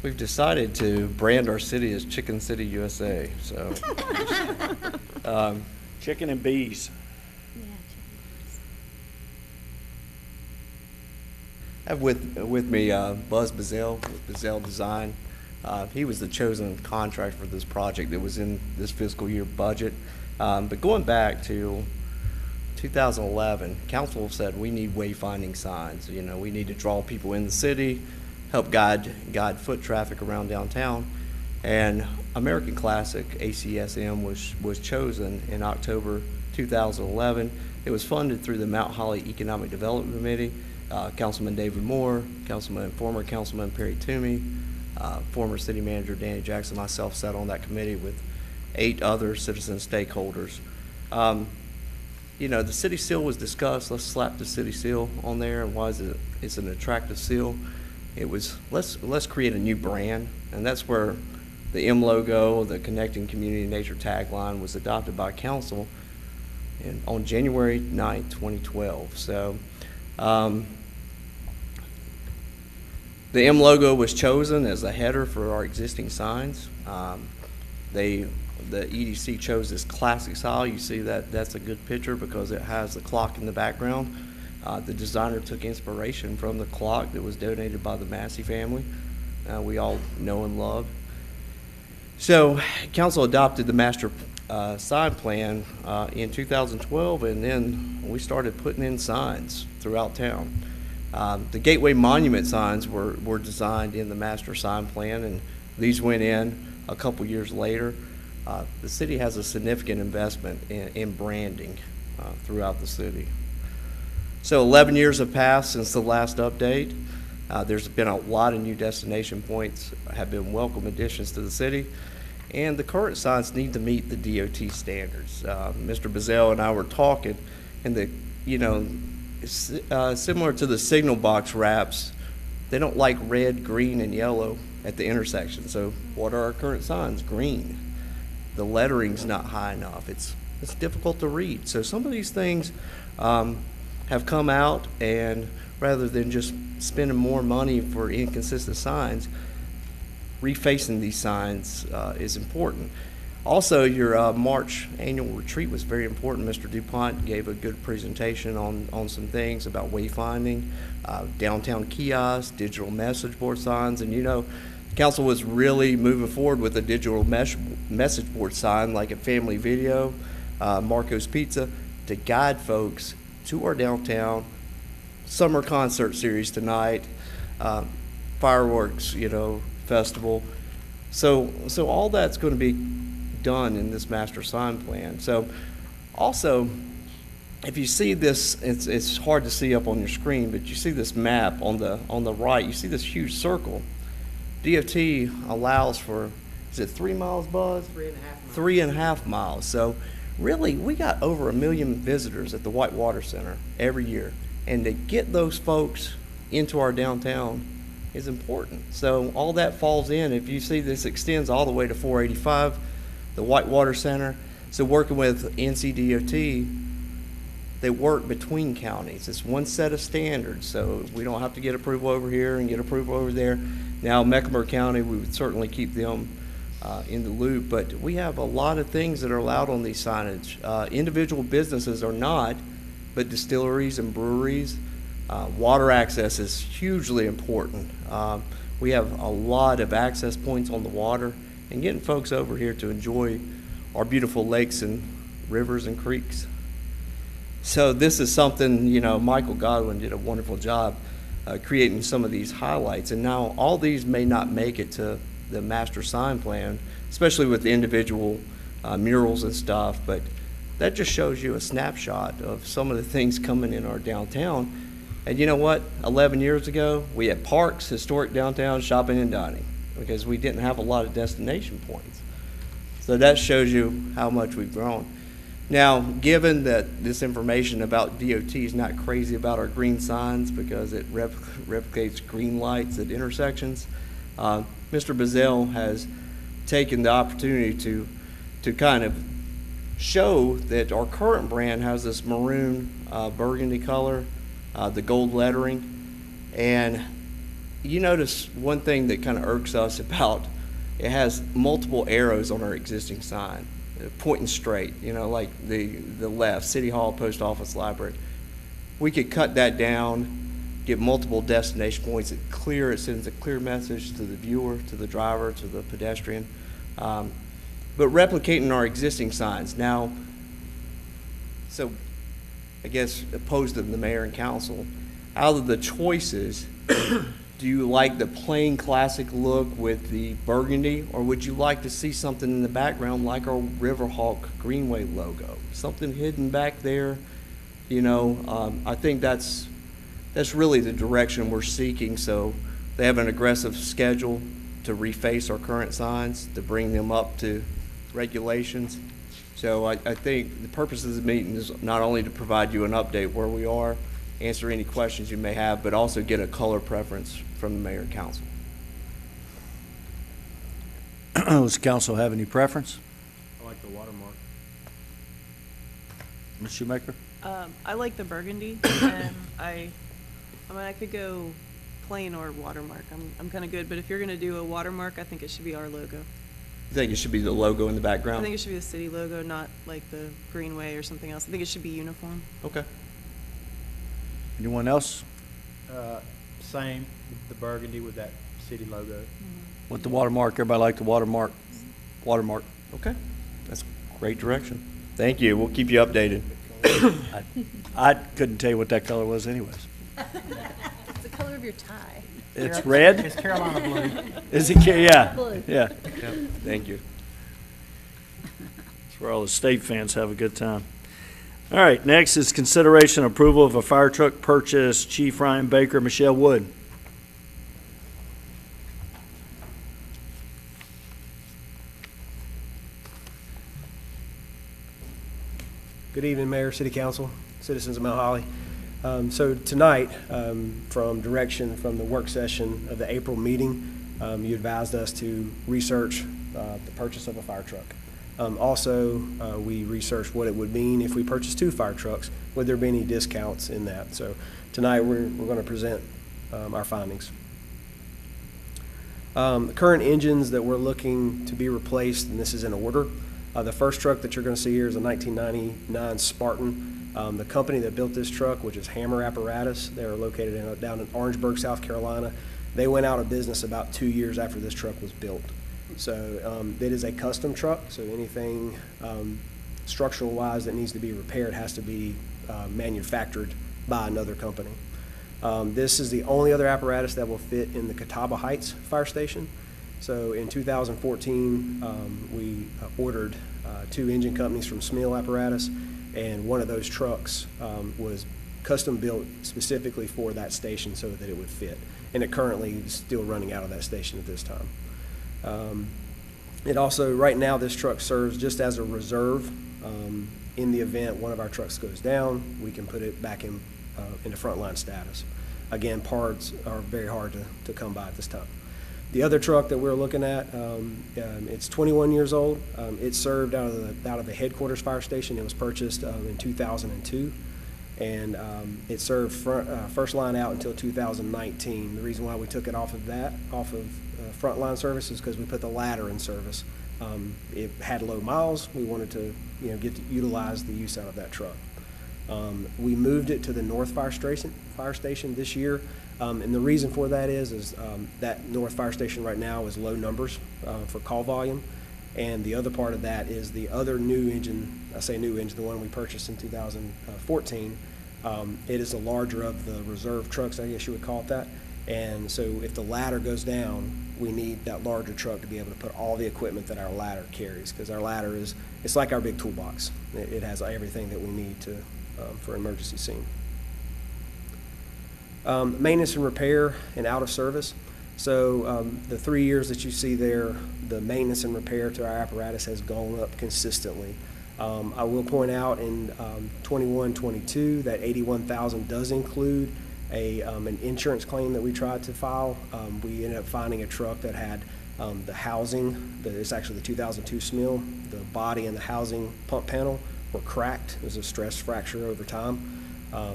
We've decided to brand our city as Chicken City, USA, so. Chicken and bees. I have with me Buzz Bazell with Bazell Design. He was the chosen contractor for this project that was in this fiscal year budget. But going back to 2011, council said we need wayfinding signs. You know, we need to draw people in the city, help guide foot traffic around downtown. And American Classic, ACSM, was chosen in October 2011. It was funded through the Mount Holly Economic Development Committee. Councilman David Moore, former Councilman Perry Toomey, former City Manager Danny Jackson, myself sat on that committee with 8 other citizen stakeholders. You know, the city seal was discussed. Let's slap the city seal on there. And why is it? It's an attractive seal. It was let's create a new brand, and that's where the M logo, the Connecting Community Nature tagline, was adopted by council on January 9th, 2012. So the M logo was chosen as a header for our existing signs. The EDC chose this classic style. You see that's a good picture because it has the clock in the background. The designer took inspiration from the clock that was donated by the Massey family. We all know and love. So council adopted the master sign plan in 2012, and then we started putting in signs throughout town. The Gateway Monument signs were designed in the master sign plan, and these went in a couple years later. The city has a significant investment in branding throughout the city. So 11 years have passed since the last update. There's been a lot of new destination points, have been welcome additions to the city, and the current signs need to meet the DOT standards. Mr. Bazell and I were talking, and similar to the signal box wraps, they don't like red, green, and yellow at the intersection. So what are our current signs? Green. The lettering's not high enough. It's difficult to read. So some of these things have come out, and rather than just spending more money for inconsistent signs, refacing these signs is important. Also, your March annual retreat was very important. Mr. DuPont gave a good presentation on some things about wayfinding, downtown kiosks, digital message board signs, and you know, council was really moving forward with a digital message board sign like a Family Video, Marco's Pizza, to guide folks to our downtown. Summer concert series tonight, fireworks, festival. So all that's going to be done in this master sign plan. So also, if you see this, it's hard to see up on your screen, but you see this map on the right. You see this huge circle. DOT allows for, is it 3 miles, Buzz? 3.5 miles. So really, we got over 1 million visitors at the Whitewater Center every year. And to get those folks into our downtown is important. So all that falls in. If you see this extends all the way to 485, the Whitewater Center. So working with NCDOT, they work between counties. It's one set of standards, so we don't have to get approval over here and get approval over there. Now, Mecklenburg County, we would certainly keep them in the loop, but we have a lot of things that are allowed on these signage. Individual businesses are not, but distilleries and breweries, water access is hugely important. We have a lot of access points on the water, and getting folks over here to enjoy our beautiful lakes and rivers and creeks. So this is something, Michael Godwin did a wonderful job creating some of these highlights. And now all these may not make it to the master sign plan, especially with the individual murals and stuff, but that just shows you a snapshot of some of the things coming in our downtown. And you know what? 11 years ago, we had parks, historic downtown, shopping and dining, because we didn't have a lot of destination points. So that shows you how much we've grown. Now, given that this information about DOT is not crazy about our green signs because it replicates green lights at intersections, Mr. Bazell has taken the opportunity to kind of show that our current brand has this maroon burgundy color, the gold lettering, and you notice one thing that kind of irks us about it has multiple arrows on our existing sign, pointing straight, like the left, City Hall, Post Office, Library. We could cut that down get multiple destination points. It sends a clear message to the viewer, to the driver, to the pedestrian. But replicating our existing signs. Now, so I guess opposed to the mayor and council, out of the choices, do you like the plain classic look with the burgundy, or would you like to see something in the background like our Riverhawk Greenway logo? Something hidden back there, you know? I think that's really the direction we're seeking. So they have an aggressive schedule to reface our current signs, to bring them up to regulations. So I think the purpose of the meeting is not only to provide you an update where we are, answer any questions you may have, but also get a color preference from the mayor and council. Does the council have any preference? I like the watermark. Ms. Shoemaker? I like the burgundy, and I mean, I could go plain or watermark. I'm kind of good, but if you're going to do a watermark, I think it should be our logo. You think it should be the logo in the background? I think it should be the city logo, not like the Greenway or something else. I think it should be uniform. Okay. Anyone else? Same, the burgundy with that city logo. With the watermark, everybody like the watermark? Watermark. Okay. That's great direction. Thank you. We'll keep you updated. I couldn't tell you what that color was anyways. It's the color of your tie. It's red? It's Carolina blue. Is it? Yeah, Blue. yeah. Yep. Thank you. That's where all the state fans have a good time. All right, next is consideration approval of a fire truck purchase. Chief Ryan Baker, Michelle Wood. Good evening, Mayor, City Council, citizens of Mount Holly. So tonight, from direction from the work session of the April meeting, you advised us to research the purchase of a fire truck. Also, we researched what it would mean if we purchased 2 fire trucks. Would there be any discounts in that? So tonight, we're going to present our findings. The current engines that we're looking to be replaced, and this is in order. The first truck that you're going to see here is a 1999 Spartan. The company that built this truck, which is Hammer Apparatus, they're located down in Orangeburg, South Carolina. They went out of business about 2 years after this truck was built. So it is a custom truck, so anything structural-wise that needs to be repaired has to be manufactured by another company. This is the only other apparatus that will fit in the Catawba Heights Fire Station. So in 2014, we ordered 2 engine companies from Smil Apparatus, and one of those trucks was custom built specifically for that station so that it would fit. And it currently is still running out of that station at this time. It also, right now, this truck serves just as a reserve. In the event one of our trucks goes down, we can put it back into frontline status. Again, parts are very hard to come by at this time. The other truck that we're looking at, it's 21 years old. It served out of the headquarters fire station. It was purchased in 2002, and it served first line out until 2019. The reason why we took it off of frontline service is because we put the ladder in service. It had low miles. We wanted to get to utilize the use out of that truck. We moved it to the North Fire Station this year. And the reason for that is that North Fire Station right now is low numbers for call volume. And the other part of that is the other new engine, I say new engine, the one we purchased in 2014. It is the larger of the reserve trucks, I guess you would call it that. And so if the ladder goes down, we need that larger truck to be able to put all the equipment that our ladder carries, because our ladder it's like our big toolbox. It has everything that we need for emergency scene. Maintenance and repair and out of service. So the 3 years that you see there, the maintenance and repair to our apparatus has gone up consistently. I will point out in 21-22 that $81,000 does include an insurance claim that we tried to file. We ended up finding a truck that had the housing, it's actually the 2002 Smil, the body and the housing pump panel were cracked. It was a stress fracture over time.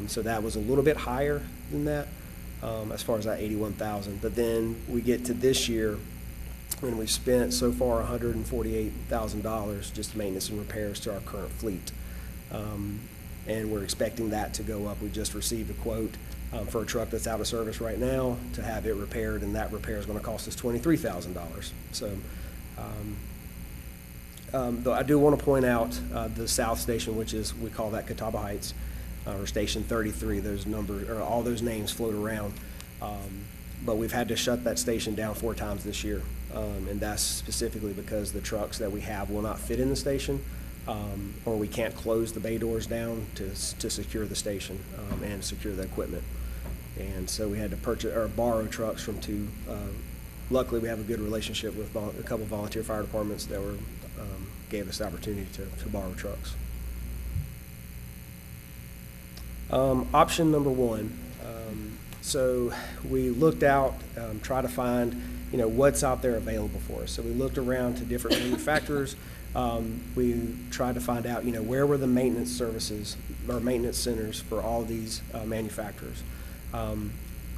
So that was a little bit higher than that as far as that $81,000. But then we get to this year, and we've spent so far $148,000 just maintenance and repairs to our current fleet. And we're expecting that to go up. We just received a quote For a truck that's out of service right now, to have it repaired, and that repair is going to cost us $23,000. So, though I do want to point out the South Station, which is, we call that Catawba Heights, or Station 33. Those numbers, or all those names float around. But we've had to shut that station down 4 times this year. And that's specifically because the trucks that we have will not fit in the station, or we can't close the bay doors down to secure the station and secure the equipment. And so we had to purchase or borrow trucks from 2. Luckily, we have a good relationship with a couple volunteer fire departments that gave us the opportunity to borrow trucks. Option number 1. So we looked out, try to find, what's out there available for us. So we looked around to different manufacturers. We tried to find out, where were the maintenance services or maintenance centers for all these manufacturers.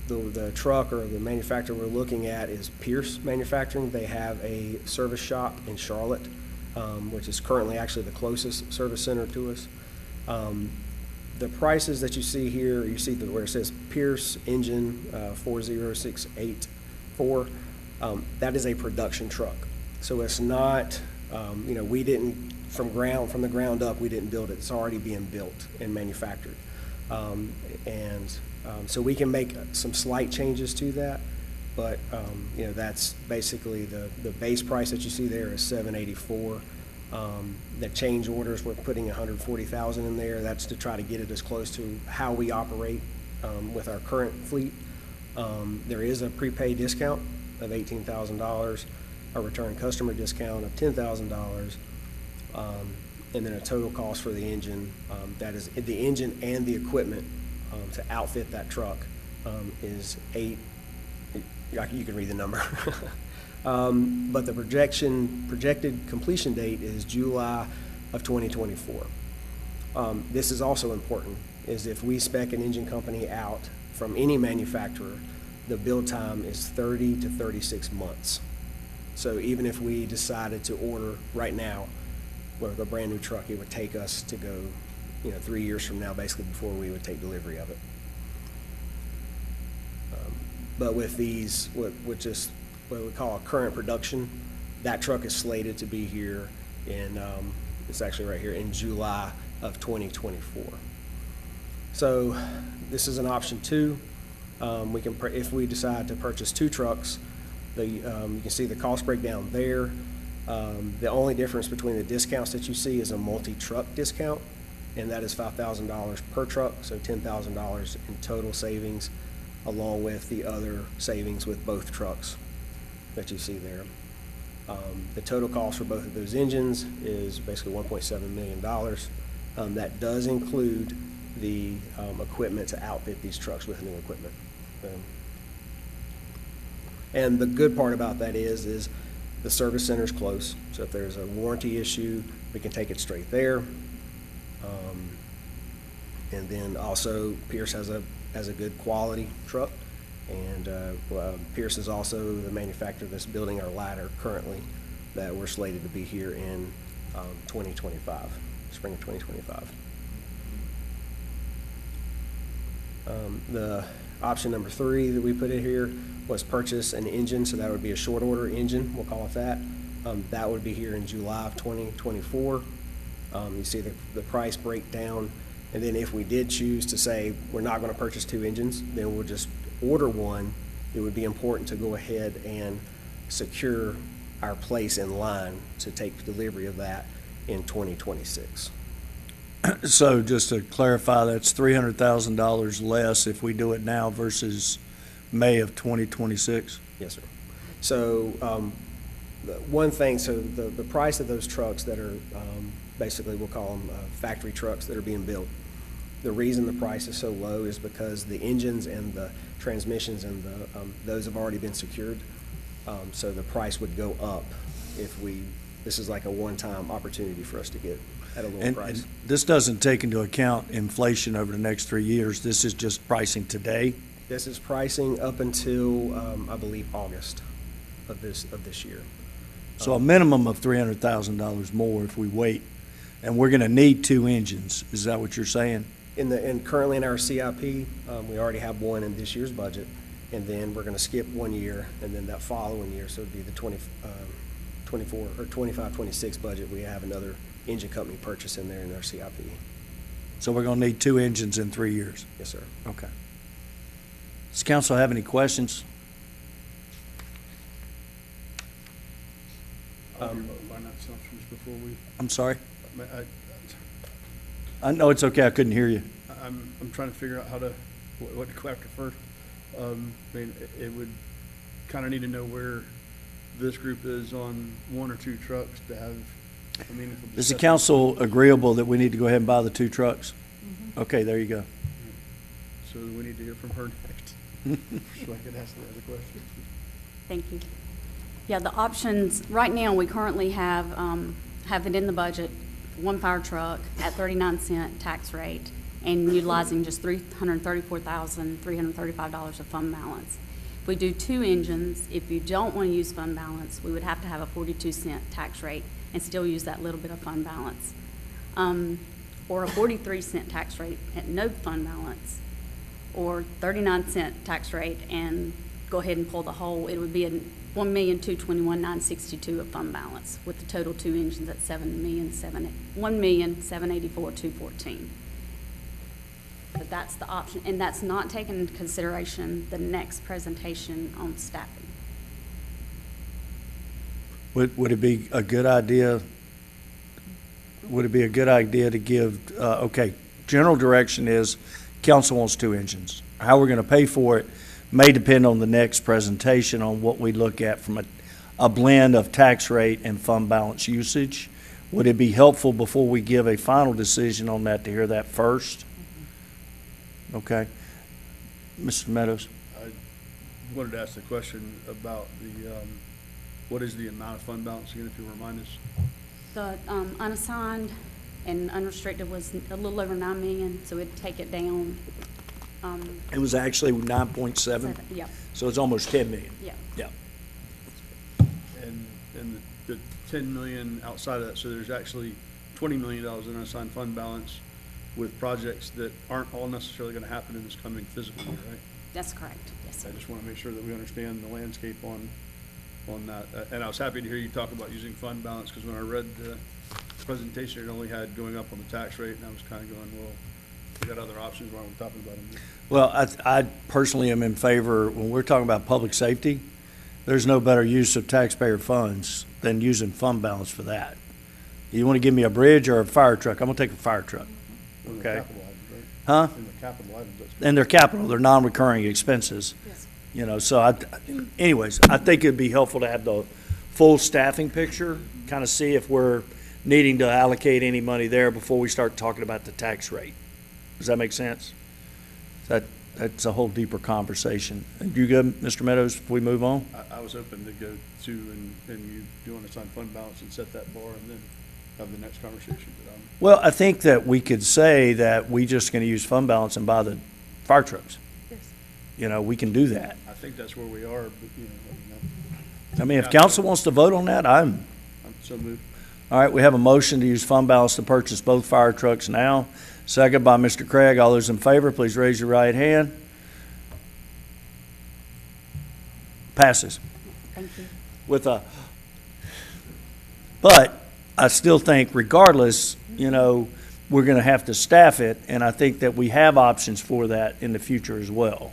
The truck or the manufacturer we're looking at is Pierce Manufacturing. They have a service shop in Charlotte, which is currently actually the closest service center to us. The prices that you see here, you see where it says Pierce engine 40684. That is a production truck. So it's not, we didn't, from the ground up, we didn't build it. It's already being built and manufactured. So we can make some slight changes to that, but, that's basically the base price that you see there is $784. The change orders, we're putting $140,000 in there. That's to try to get it as close to how we operate with our current fleet. There is a prepaid discount of $18,000, a return customer discount of $10,000, and then a total cost for the engine, that is the engine and the equipment to outfit that truck is you can read the number. But the projected completion date is July of 2024. This is also important, is if we spec an engine company out from any manufacturer, the build time is 30 to 36 months. So even if we decided to order right now with a brand new truck, it would take us to go, 3 years from now, basically, before we would take delivery of it. But with these, which is what we call a current production, that truck is slated to be here in, it's actually right here, in July of 2024. So this is an option 2. We can, if we decide to purchase 2 trucks, you can see the cost breakdown there. The only difference between the discounts that you see is a multi-truck discount, and that is $5,000 per truck, so $10,000 in total savings, along with the other savings with both trucks that you see there. The total cost for both of those engines is basically $1.7 million. That does include the equipment to outfit these trucks with new equipment. And the good part about that is the service center is close. So if there's a warranty issue, we can take it straight there. And then also Pierce has a good quality truck. And Pierce is also the manufacturer that's building our ladder currently, that we're slated to be here in 2025, spring of 2025. The option number 3 that we put in here was purchase an engine, so that would be a short order engine, we'll call it that. That would be here in July of 2024. You see the price breakdown, and then if we did choose to say we're not going to purchase 2 engines, then we'll just order one. It would be important to go ahead and secure our place in line to take delivery of that in 2026. So just to clarify, that's $300,000 less if we do it now versus May of 2026? Yes, sir. So one thing, so the price of those trucks that are basically, we'll call them factory trucks that are being built, the reason the price is so low is because the engines and the transmissions and those have already been secured. So the price would go up if this is like a one-time opportunity for us to get at a lower price. And this doesn't take into account inflation over the next 3 years. This is just pricing today? This is pricing up until, I believe, August of this year. So a minimum of $300,000 more if we wait. And we're going to need 2 engines. Is that what you're saying? Currently in our CIP, we already have one in this year's budget, and then we're gonna skip 1 year, and then that following year, so it'd be the 24 or 25, 26 budget, we have another engine company purchase in there in our CIP. So we're gonna need 2 engines in 3 years. Yes, sir. Okay. Does council have any questions? Finance assumptions before we, I'm sorry? I, I know it's okay, I couldn't hear you. I'm trying to figure out how to, what to go after first. I mean, it would kind of need to know where this group is on 1 or 2 trucks to have a meaningful discussion. Is the council agreeable that we need to go ahead and buy the 2 trucks? Okay, there you go. So we need to hear from her next, so I can ask the other questions. Thank you. Yeah, the options, right now, we currently have it in the budget, 1 fire truck at 39-cent tax rate and utilizing just $334,335 of fund balance. If we do 2 engines, if you don't want to use fund balance, we would have to have a 42-cent tax rate and still use that little bit of fund balance. Or a 43-cent tax rate at no fund balance, or 39-cent tax rate and go ahead and pull the whole. It would be a $1,221,962 of fund balance with the total 2 engines at $1,784,214. But that's the option, and that's not taking into consideration the next presentation on staffing. Would it be a good idea, to give, okay, general direction is council wants 2 engines. How we're gonna pay for it may depend on the next presentation on what we look at from a blend of tax rate and fund balance usage. Would it be helpful before we give a final decision on that to hear that first? Okay. Mr. Meadows? I wanted to ask the question about the, what is the amount of fund balance again, if you remind us? The unassigned and unrestricted was a little over 9 million, so it'd take it down. It was actually 9.7, Yeah, so it's almost 10 million. yeah. Yeah. And the 10 million outside of that, so there's actually $20 million in unassigned fund balance with projects that aren't all necessarily gonna happen in this coming fiscal year, right? That's correct, yes, sir. I just wanna make sure that we understand the landscape on that. And I was happy to hear you talk about using fund balance, because when I read the presentation, it only had going up on the tax rate, and I was kinda going, well, we got other options, why aren't we talking about them? Well, I personally am in favor, when we're talking about public safety, there's no better use of taxpayer funds than using fund balance for that. You want to give me a bridge or a fire truck? I'm going to take a fire truck. In the Okay. capital items, right? Huh? In the capital items, that's. And they're capital, they're non-recurring expenses. Yes. You know, so anyways, I think it'd be helpful to have the full staffing picture, kind of see if we're needing to allocate any money there before we start talking about the tax rate. Does that make sense? That's a whole deeper conversation. And you good, Mr. Meadows, if we move on? I was hoping to go to, and you do unassigned fund balance and set that bar and then have the next conversation, but Well, I think that we could say that we just going to use fund balance and buy the fire trucks. Yes. You know, we can do that. I think that's where we are, but, you know, I mean, if council wants to vote on that, I'm so moved. all right, we have a motion to use fund balance to purchase both fire trucks now. Second by Mr. Craig. All those in favor, please raise your right hand. Passes. Thank you. But I still think regardless, you know, we're going to have to staff it, and I think that we have options for that in the future as well.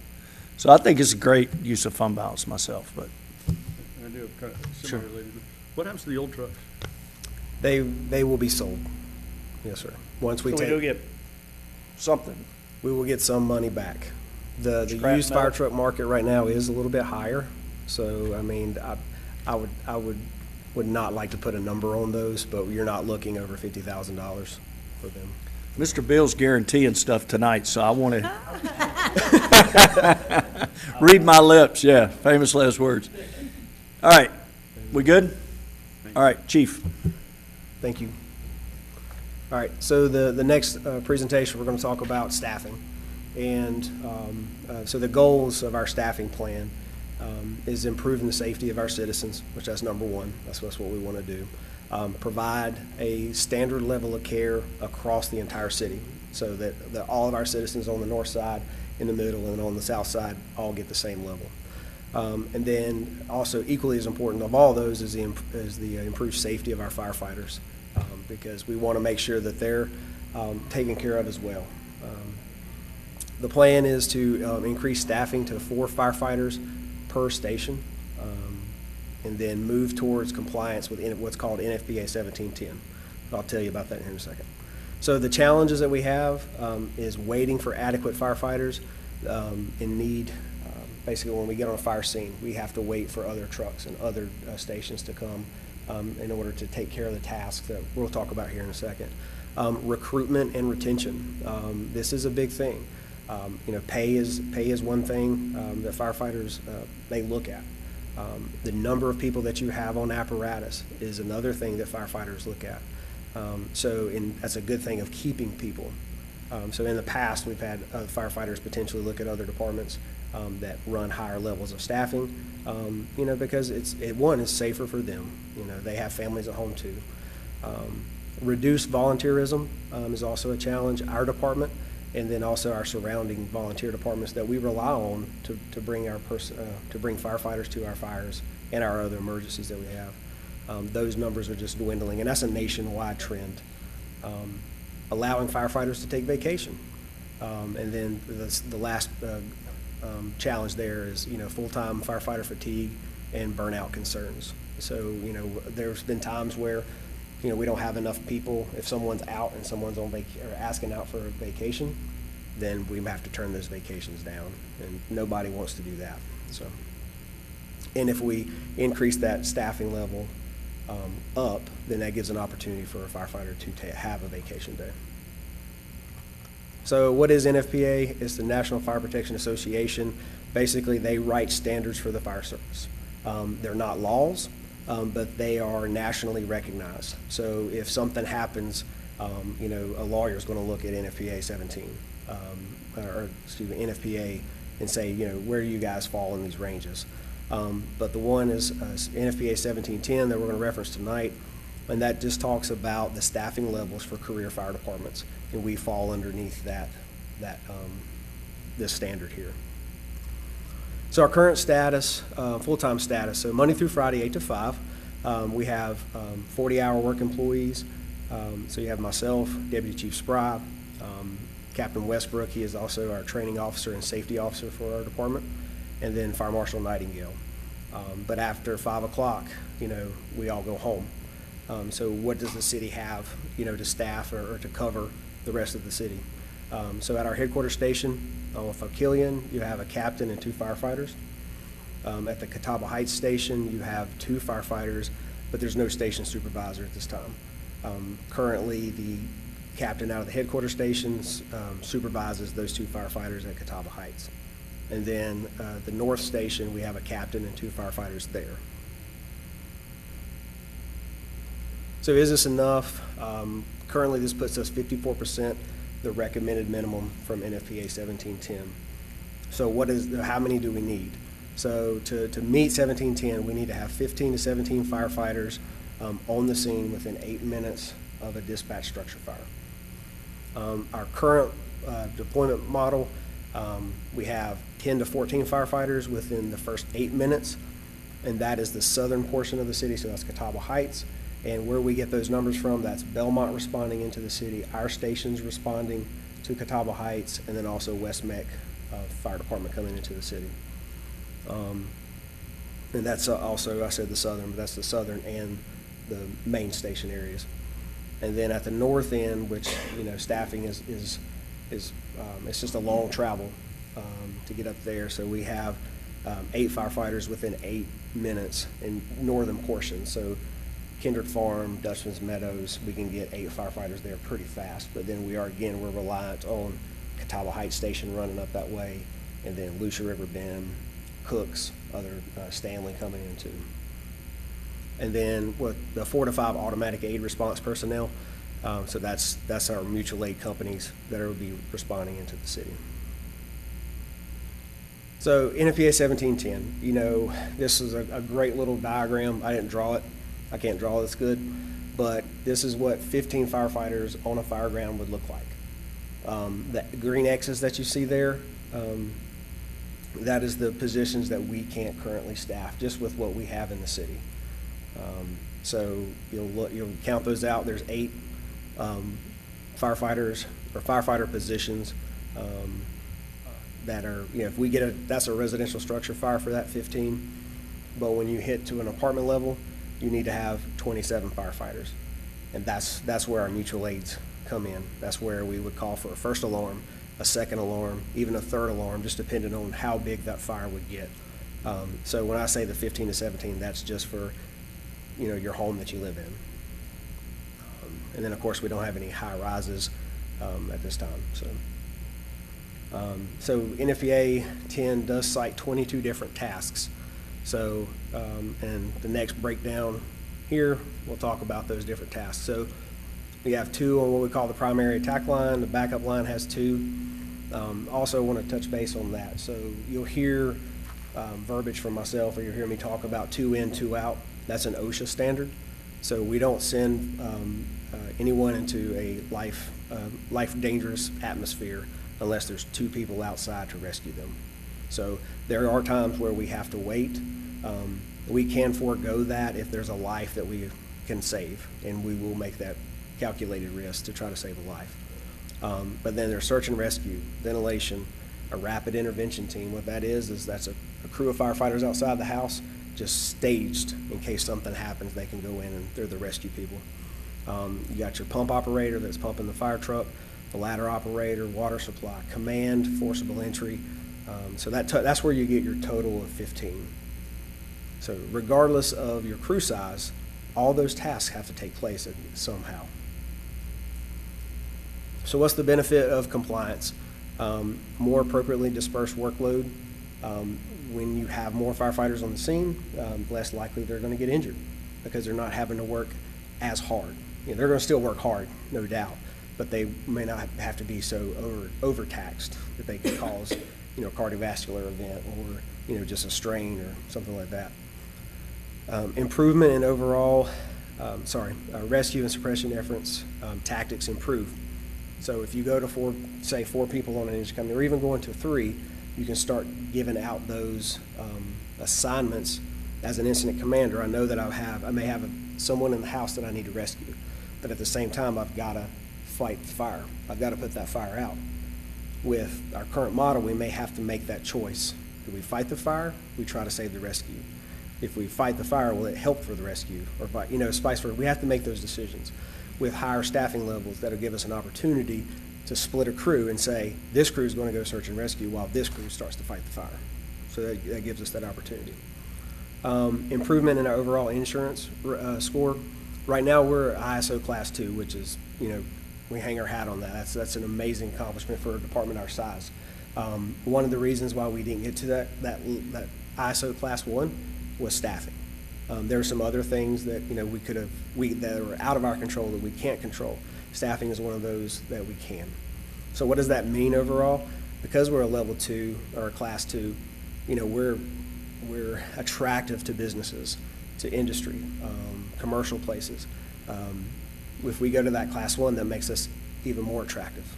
So I think it's a great use of fund balance myself, but. And I do have kind of semi-related. What happens to the old trucks? They will be sold. Yes, sir. Once we So we do take, get something. we will get some money back. The Scrap used fire metal. truck market right now is a little bit higher. So, I mean, I would not like to put a number on those, but you're not looking over $50,000 for them. Mr. Bill's guaranteeing stuff tonight, so I want to read my lips, yeah, famous last words. All right, we good? All right, Chief. Thank you. All right, so the next presentation, we're going to talk about staffing. And so the goals of our staffing plan is improving the safety of our citizens, which that's number one. That's what we want to do. Provide a standard level of care across the entire city. so that all of our citizens on the north side, in the middle, and on the south side all get the same level. And then also equally as important of all those is the improved safety of our firefighters, because we want to make sure that they're taken care of as well. The plan is to increase staffing to 4 firefighters per station, and then move towards compliance with what's called NFPA 1710. I'll tell you about that in a second. So the challenges that we have is waiting for adequate firefighters in need. Basically, when we get on a fire scene, we have to wait for other trucks and other stations to come in order to take care of the tasks that we'll talk about here in a second. Recruitment and retention. This is a big thing. Pay is one thing that firefighters they look at. The number of people that you have on apparatus is another thing that firefighters look at. That's a good thing of keeping people. So in the past, we've had firefighters potentially look at other departments that run higher levels of staffing, because it's safer for them. They have families at home too. Reduced volunteerism is also a challenge. Our department, and then also our surrounding volunteer departments that we rely on to bring firefighters to our fires and our other emergencies that we have. Those numbers are just dwindling, and that's a nationwide trend. Allowing firefighters to take vacation, and then the last challenge there is full-time firefighter fatigue and burnout concerns. So there's been times where we don't have enough people. If someone's out and someone's on or asking out for a vacation, then we have to turn those vacations down, and nobody wants to do that. So, and if we increase that staffing level up, then that gives an opportunity for a firefighter to have a vacation day. So what is NFPA? It's the National Fire Protection Association. Basically, they write standards for the fire service. They're not laws, but they are nationally recognized. So if something happens, a lawyer is going to look at NFPA 17, NFPA, and say, where do you guys fall in these ranges? But the one is NFPA 1710 that we're going to reference tonight, and that just talks about the staffing levels for career fire departments, and we fall underneath this standard here. So our current status, full-time status, so Monday through Friday, 8 to 5. We have 40-hour work employees. So you have myself, Deputy Chief Spry, Captain Westbrook. He is also our training officer and safety officer for our department, and then Fire Marshal Nightingale. But after 5 o'clock, we all go home. So what does the city have, to staff or to cover the rest of the city? So at our headquarters station on Killian, you have a captain and 2 firefighters. At the Catawba Heights station, you have 2 firefighters, but there's no station supervisor at this time. Currently, the captain out of the headquarters stations supervises those 2 firefighters at Catawba Heights. And then the North Station, we have a captain and 2 firefighters there. So is this enough? Currently, this puts us 54%, the recommended minimum from NFPA 1710. So how many do we need? So to meet 1710, we need to have 15 to 17 firefighters on the scene within 8 minutes of a dispatch structure fire. Our current deployment model, we have 10 to 14 firefighters within the first 8 minutes, and that is the southern portion of the city, so that's Catawba Heights. And where we get those numbers from, that's Belmont responding into the city, our stations responding to Catawba Heights, and then also West Meck Fire Department coming into the city. And that's also, I said the southern, but that's the southern and the main station areas. And then at the north end, which, staffing is it's just a long travel to get up there. So we have 8 firefighters within 8 minutes in northern portion. So Kendrick Farm, Dutchman's Meadows, we can get 8 firefighters there pretty fast. But then we're reliant on Catawba Heights Station running up that way, and then Lucia River Bend, Cooks, other Stanley coming in too. And then the 4 to 5 automatic aid response personnel. So that's our mutual aid companies that will be responding into the city. So NFPA 1710, this is a great little diagram. I didn't draw it. I can't draw this good, but this is what 15 firefighters on a fire ground would look like. The green X's that you see there, that is the positions that we can't currently staff, just with what we have in the city. So you'll count those out. There's 8 firefighters or firefighter positions that are, if we get that's a residential structure fire for that 15. But when you hit to an apartment level, you need to have 27 firefighters. And that's where our mutual aids come in. That's where we would call for a first alarm, a second alarm, even a third alarm, just depending on how big that fire would get. So when I say the 15 to 17, that's just for, your home that you live in. And then, of course, we don't have any high rises at this time. So NFPA 10 does cite 22 different tasks. So, and the next breakdown here, we'll talk about those different tasks. So we have 2 on what we call the primary attack line. The backup line has 2. Also want to touch base on that. So you'll hear verbiage from myself, or you'll hear me talk about 2 in, 2 out. That's an OSHA standard. So we don't send anyone into a life dangerous atmosphere unless there's 2 people outside to rescue them. So there are times where we have to wait. We can forego that if there's a life that we can save, and we will make that calculated risk to try to save a life. But then there's search and rescue, ventilation, a rapid intervention team. What that is that's a crew of firefighters outside the house, just staged in case something happens. They can go in and they're the rescue people. You got your pump operator that's pumping the fire truck, the ladder operator, water supply, command, forcible entry. So that's where you get your total of 15. So regardless of your crew size, all those tasks have to take place somehow. So what's the benefit of compliance? More appropriately dispersed workload. When you have more firefighters on the scene, less likely they're going to get injured because they're not having to work as hard. They're going to still work hard, no doubt, but they may not have to be so overtaxed that they could cause, a cardiovascular event or, just a strain or something like that. Improvement in overall, rescue and suppression efforts, tactics improve. So if you go to 4 people on an engine company, or even going to 3, you can start giving out those assignments as an incident commander. I know that I may have someone in the house that I need to rescue, but at the same time, I've got to fight the fire. I've got to put that fire out. With our current model, we may have to make that choice. Do we fight the fire? We try to save the rescue. If we fight the fire, will it help for the rescue? Or, spice versa. We have to make those decisions. With higher staffing levels, that'll give us an opportunity to split a crew and say, this crew is going to go search and rescue while this crew starts to fight the fire. So that gives us that opportunity. Improvement in our overall insurance score. Right now, we're ISO Class 2, which is, we hang our hat on that. That's an amazing accomplishment for a department our size. One of the reasons why we didn't get to that ISO Class 1 was staffing. There are some other things that that are out of our control that we can't control. Staffing is one of those that we can. So what does that mean overall? Because we're a level 2 or a Class 2, we're attractive to businesses, to industry, commercial places. If we go to that Class 1, that makes us even more attractive,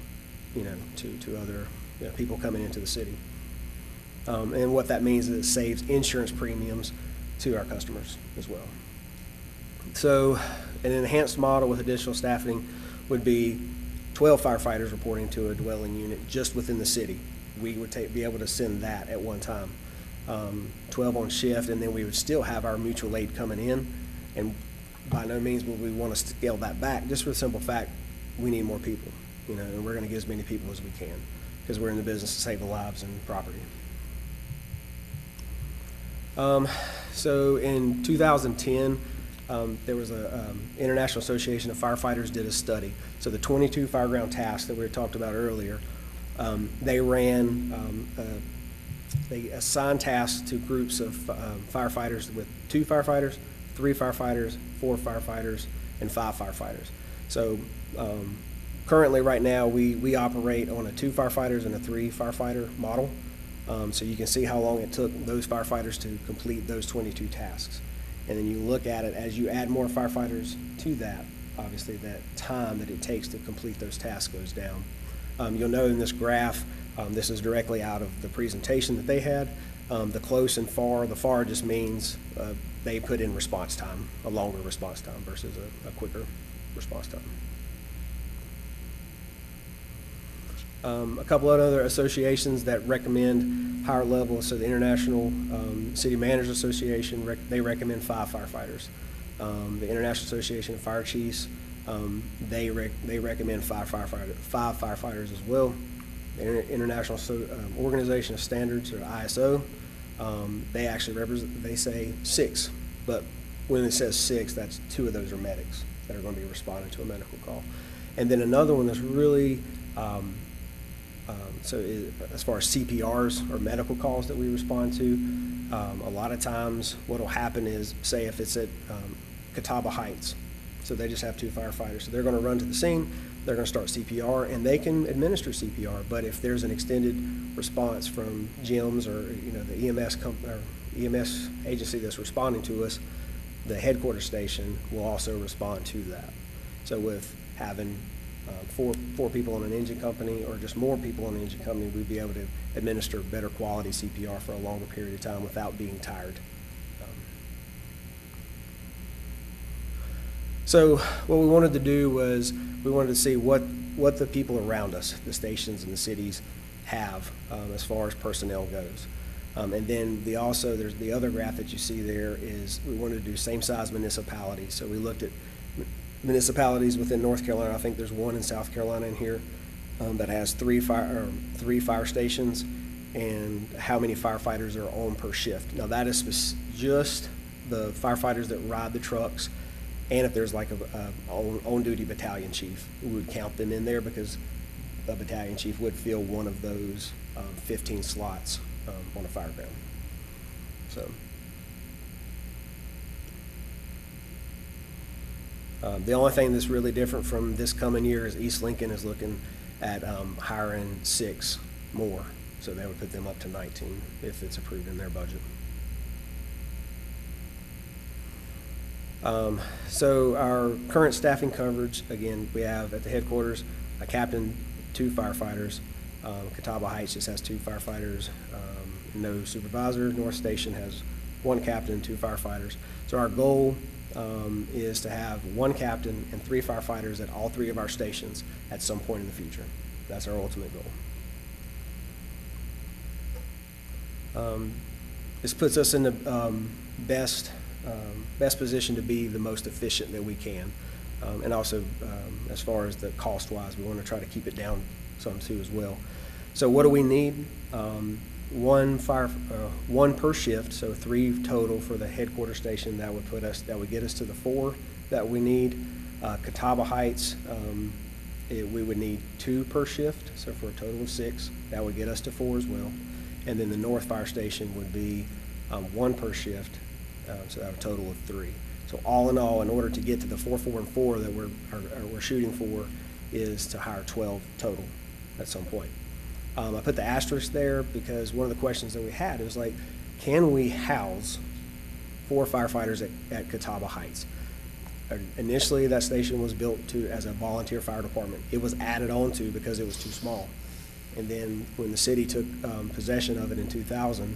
to other people coming into the city. And what that means is it saves insurance premiums to our customers as well. So an enhanced model with additional staffing would be 12 firefighters reporting to a dwelling unit just within the city. We would be able to send that at one time. 12 on shift, and then we would still have our mutual aid coming in. And by no means would we want to scale that back, just for the simple fact we need more people, and we're going to get as many people as we can because we're in the business of saving lives and property. So in 2010, there was a International Association of Firefighters did a study. So the 22 fireground tasks that we had talked about earlier, they ran, they assigned tasks to groups of firefighters with 2 firefighters, 3 firefighters, 4 firefighters, and 5 firefighters. So currently right now we operate on a 2 firefighters and a 3 firefighter model. So you can see how long it took those firefighters to complete those 22 tasks. And then you look at it as you add more firefighters to that, obviously that time that it takes to complete those tasks goes down. You'll know in this graph, this is directly out of the presentation that they had. The close and far, the far just means they put in response time, a longer response time versus a quicker response time. A couple of other associations that recommend higher levels, so the International City Managers Association, they recommend 5 firefighters. The International Association of Fire Chiefs, they recommend 5 firefighters as well. The International Organization of Standards, or ISO, they actually they say 6, but when it says 6, that's 2 of those are medics that are going to be responding to a medical call. And then another one that's really as far as CPRs or medical calls that we respond to, a lot of times what will happen is, say if it's at Catawba Heights, so they just have 2 firefighters, so they're going to run to the scene, they're going to start CPR, and they can administer CPR, but if there's an extended response from GEMS or the EMS agency that's responding to us, the headquarters station will also respond to that. So with having 4 people on an engine company or just more people on an engine company, we'd be able to administer better quality CPR for a longer period of time without being tired. So what we wanted to do was we wanted to see what the people around us, the stations and the cities, have as far as personnel goes. And then there's the other graph that you see there is we wanted to do same size municipalities. So we looked at municipalities within North Carolina. I think there's one in South Carolina in here that has 3 fire stations, and how many firefighters are on per shift. Now that is just the firefighters that ride the trucks, and if there's like a on-duty battalion chief, we would count them in there because a battalion chief would fill one of those 15 slots on a fireground. So. The only thing that's really different from this coming year is East Lincoln is looking at hiring 6 more. So that would put them up to 19 if it's approved in their budget. So our current staffing coverage, again, we have at the headquarters a captain, 2 firefighters. Catawba Heights just has 2 firefighters, no supervisor. North Station has 1 captain, 2 firefighters. So our goal is to have 1 captain and 3 firefighters at all 3 of our stations at some point in the future. That's our ultimate goal. This puts us in the best position to be the most efficient that we can. And also, as far as the cost-wise, we want to try to keep it down some too as well. So what do we need? 1 per shift, so 3 total for the headquarters station. That would get us to the 4 that we need. Catawba Heights, we would need 2 per shift, so for a total of 6. That would get us to 4 as well. And then the North Fire Station would be 1 per shift, so that would total of 3. So all in all, in order to get to the 4, 4, and 4 that we're shooting for, is to hire 12 total at some point. I put the asterisk there because one of the questions that we had is like, can we house 4 firefighters at Catawba Heights? Initially, that station was built as a volunteer fire department. It was added on to because it was too small. And then when the city took possession of it in 2000,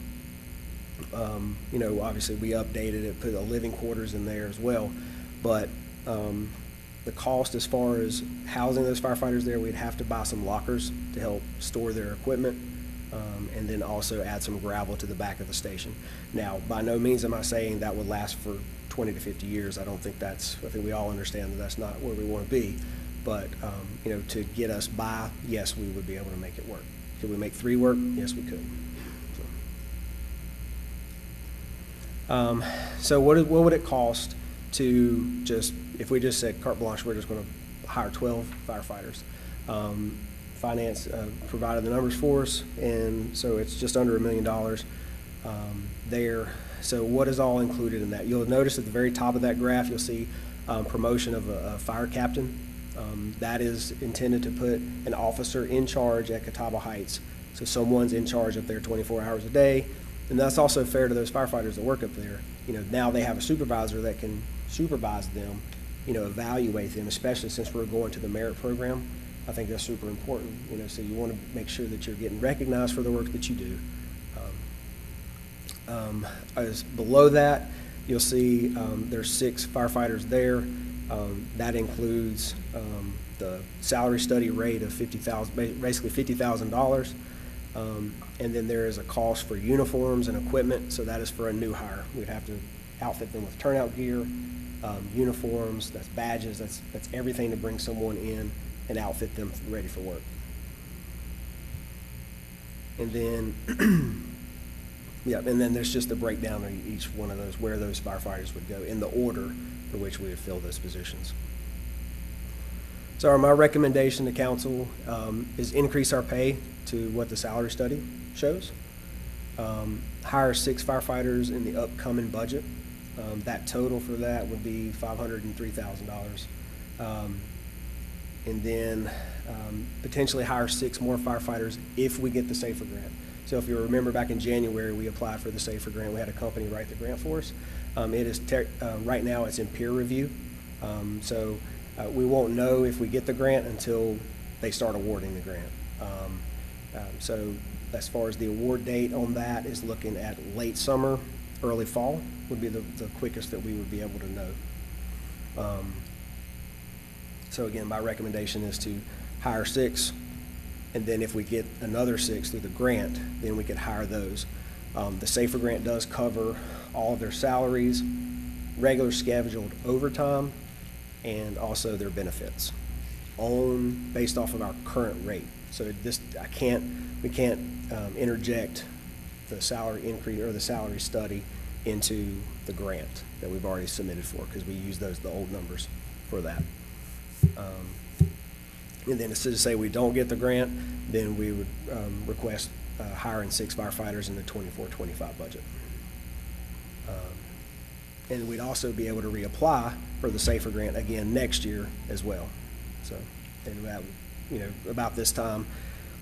obviously we updated it, put a living quarters in there as well. But the cost as far as housing those firefighters there, we'd have to buy some lockers to help store their equipment, and then also add some gravel to the back of the station. Now, by no means am I saying that would last for 20 to 50 years. I think we all understand that that's not where we want to be. But, to get us by, yes, we would be able to make it work. Could we make 3 work? Yes, we could. So what would it cost to if we just said carte blanche, we're just going to hire 12 firefighters? Finance provided the numbers for us, and so it's just under $1 million there. So what is all included in that? You'll notice at the very top of that graph, you'll see promotion of a fire captain. That is intended to put an officer in charge at Catawba Heights. So someone's in charge up there 24 hours a day. And that's also fair to those firefighters that work up there. Now they have a supervisor that can supervise them, evaluate them, especially since we're going to the merit program. I think that's super important, you know, so you want to make sure that you're getting recognized for the work that you do. As below that, you'll see there's 6 firefighters there. That includes the salary study rate of basically $50,000. And then there is a cost for uniforms and equipment, so that is for a new hire. We'd have to outfit them with turnout gear, uniforms, that's badges, that's everything to bring someone in and outfit them ready for work. And then, yeah, and then there's just a breakdown of each one of those, where those firefighters would go in the order for which we would fill those positions. So my recommendation to council is increase our pay to what the salary study shows. Hire 6 firefighters in the upcoming budget. That total for that would be $503,000. And then potentially hire 6 more firefighters if we get the SAFER grant. So if you remember back in January, we applied for the SAFER grant. We had a company write the grant for us. It is right now it's in peer review. So we won't know if we get the grant until they start awarding the grant. So as far as the award date on that is looking at late summer, early fall would be the quickest that we would be able to know. So again, my recommendation is to hire 6, and then if we get another 6 through the grant, then we could hire those. The SAFER grant does cover all of their salaries, regular scheduled overtime, and also their benefits, based off of our current rate. So we can't interject the salary increase or the salary study into the grant that we've already submitted for, because we use the old numbers for that. And then to say we don't get the grant, then we would request hiring 6 firefighters in the 24-25 budget. And we'd also be able to reapply for the SAFER grant again next year as well. So, and that, you know, about this time,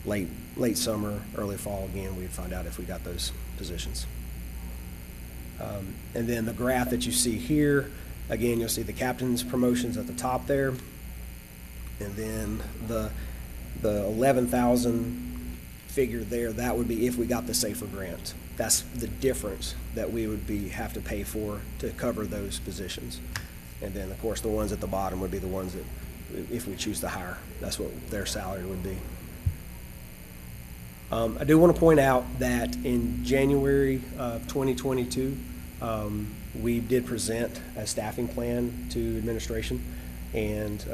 late summer, early fall, again, we'd find out if we got those positions. And then the graph that you see here, again, you'll see the captain's promotions at the top there. And then the 11,000 figure there, that would be if we got the SAFER grant. That's the difference that we would have to pay for to cover those positions. And then, of course, the ones at the bottom would be the ones that, if we choose to hire, that's what their salary would be. I do want to point out that in January of 2022, we did present a staffing plan to administration, and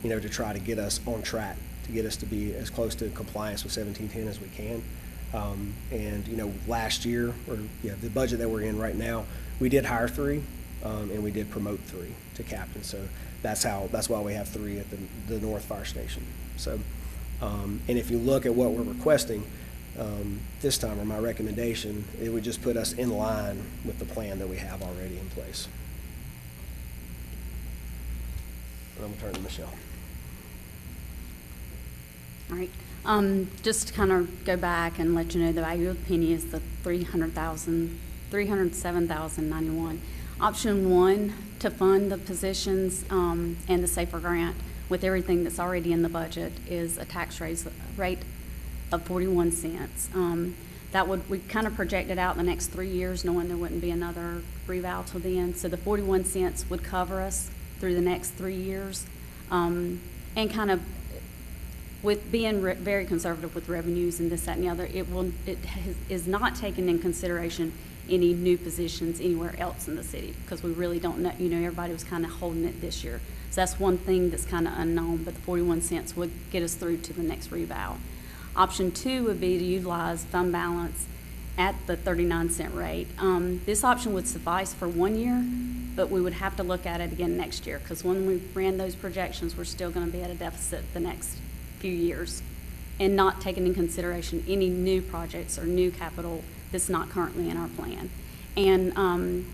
you know, to try to get us on track, to get us to be as close to compliance with 1710 as we can. And you know, last year, or the budget that we're in right now, we did hire 3, and we did promote 3 to captain. So that's why we have 3 at the North Fire Station. So, and if you look at what we're requesting this time, or my recommendation, it would just put us in line with the plan that we have already in place. And I'm gonna turn to Michelle. All right. Just to kind of go back and let you know, the value of the penny is the $307,091. Option 1 to fund the positions and the SAFER grant with everything that's already in the budget is a tax rate of 41 cents. We kind of projected out the next 3 years, knowing there wouldn't be another revow till then. So the 41 cents would cover us through the next 3 years, and kind of with being very conservative with revenues and this, that, and the other, it is not taking in consideration any new positions anywhere else in the city, because we really don't know, you know, everybody was kind of holding it this year. So that's one thing that's kind of unknown, but the 41 cents would get us through to the next revow. Option 2 would be to utilize fund balance at the 39-cent rate. This option would suffice for 1 year, but we would have to look at it again next year, because when we ran those projections, we're still going to be at a deficit the next few years, and not taking in consideration any new projects or new capital that's not currently in our plan. And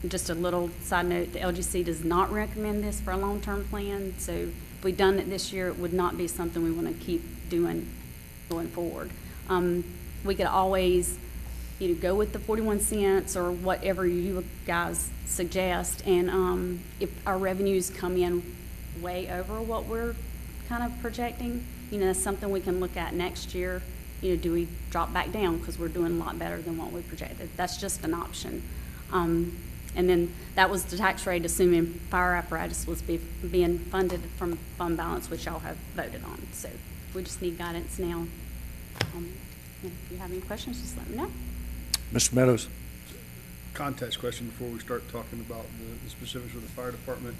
just a little side note, the LGC does not recommend this for a long-term plan, so if we'd done it this year, it would not be something we want to keep doing going forward. We could always, you know, go with the 41 cents or whatever you guys suggest, and if our revenues come in way over what we're kind of projecting. You know, that's something we can look at next year. You know, do we drop back down because we're doing a lot better than what we projected? That's just an option. And then that was the tax rate, assuming fire apparatus was being funded from fund balance, which y'all have voted on. So we just need guidance now. If you have any questions, just let me know. Mr. Meadows? Context question before we start talking about the specifics of the fire department.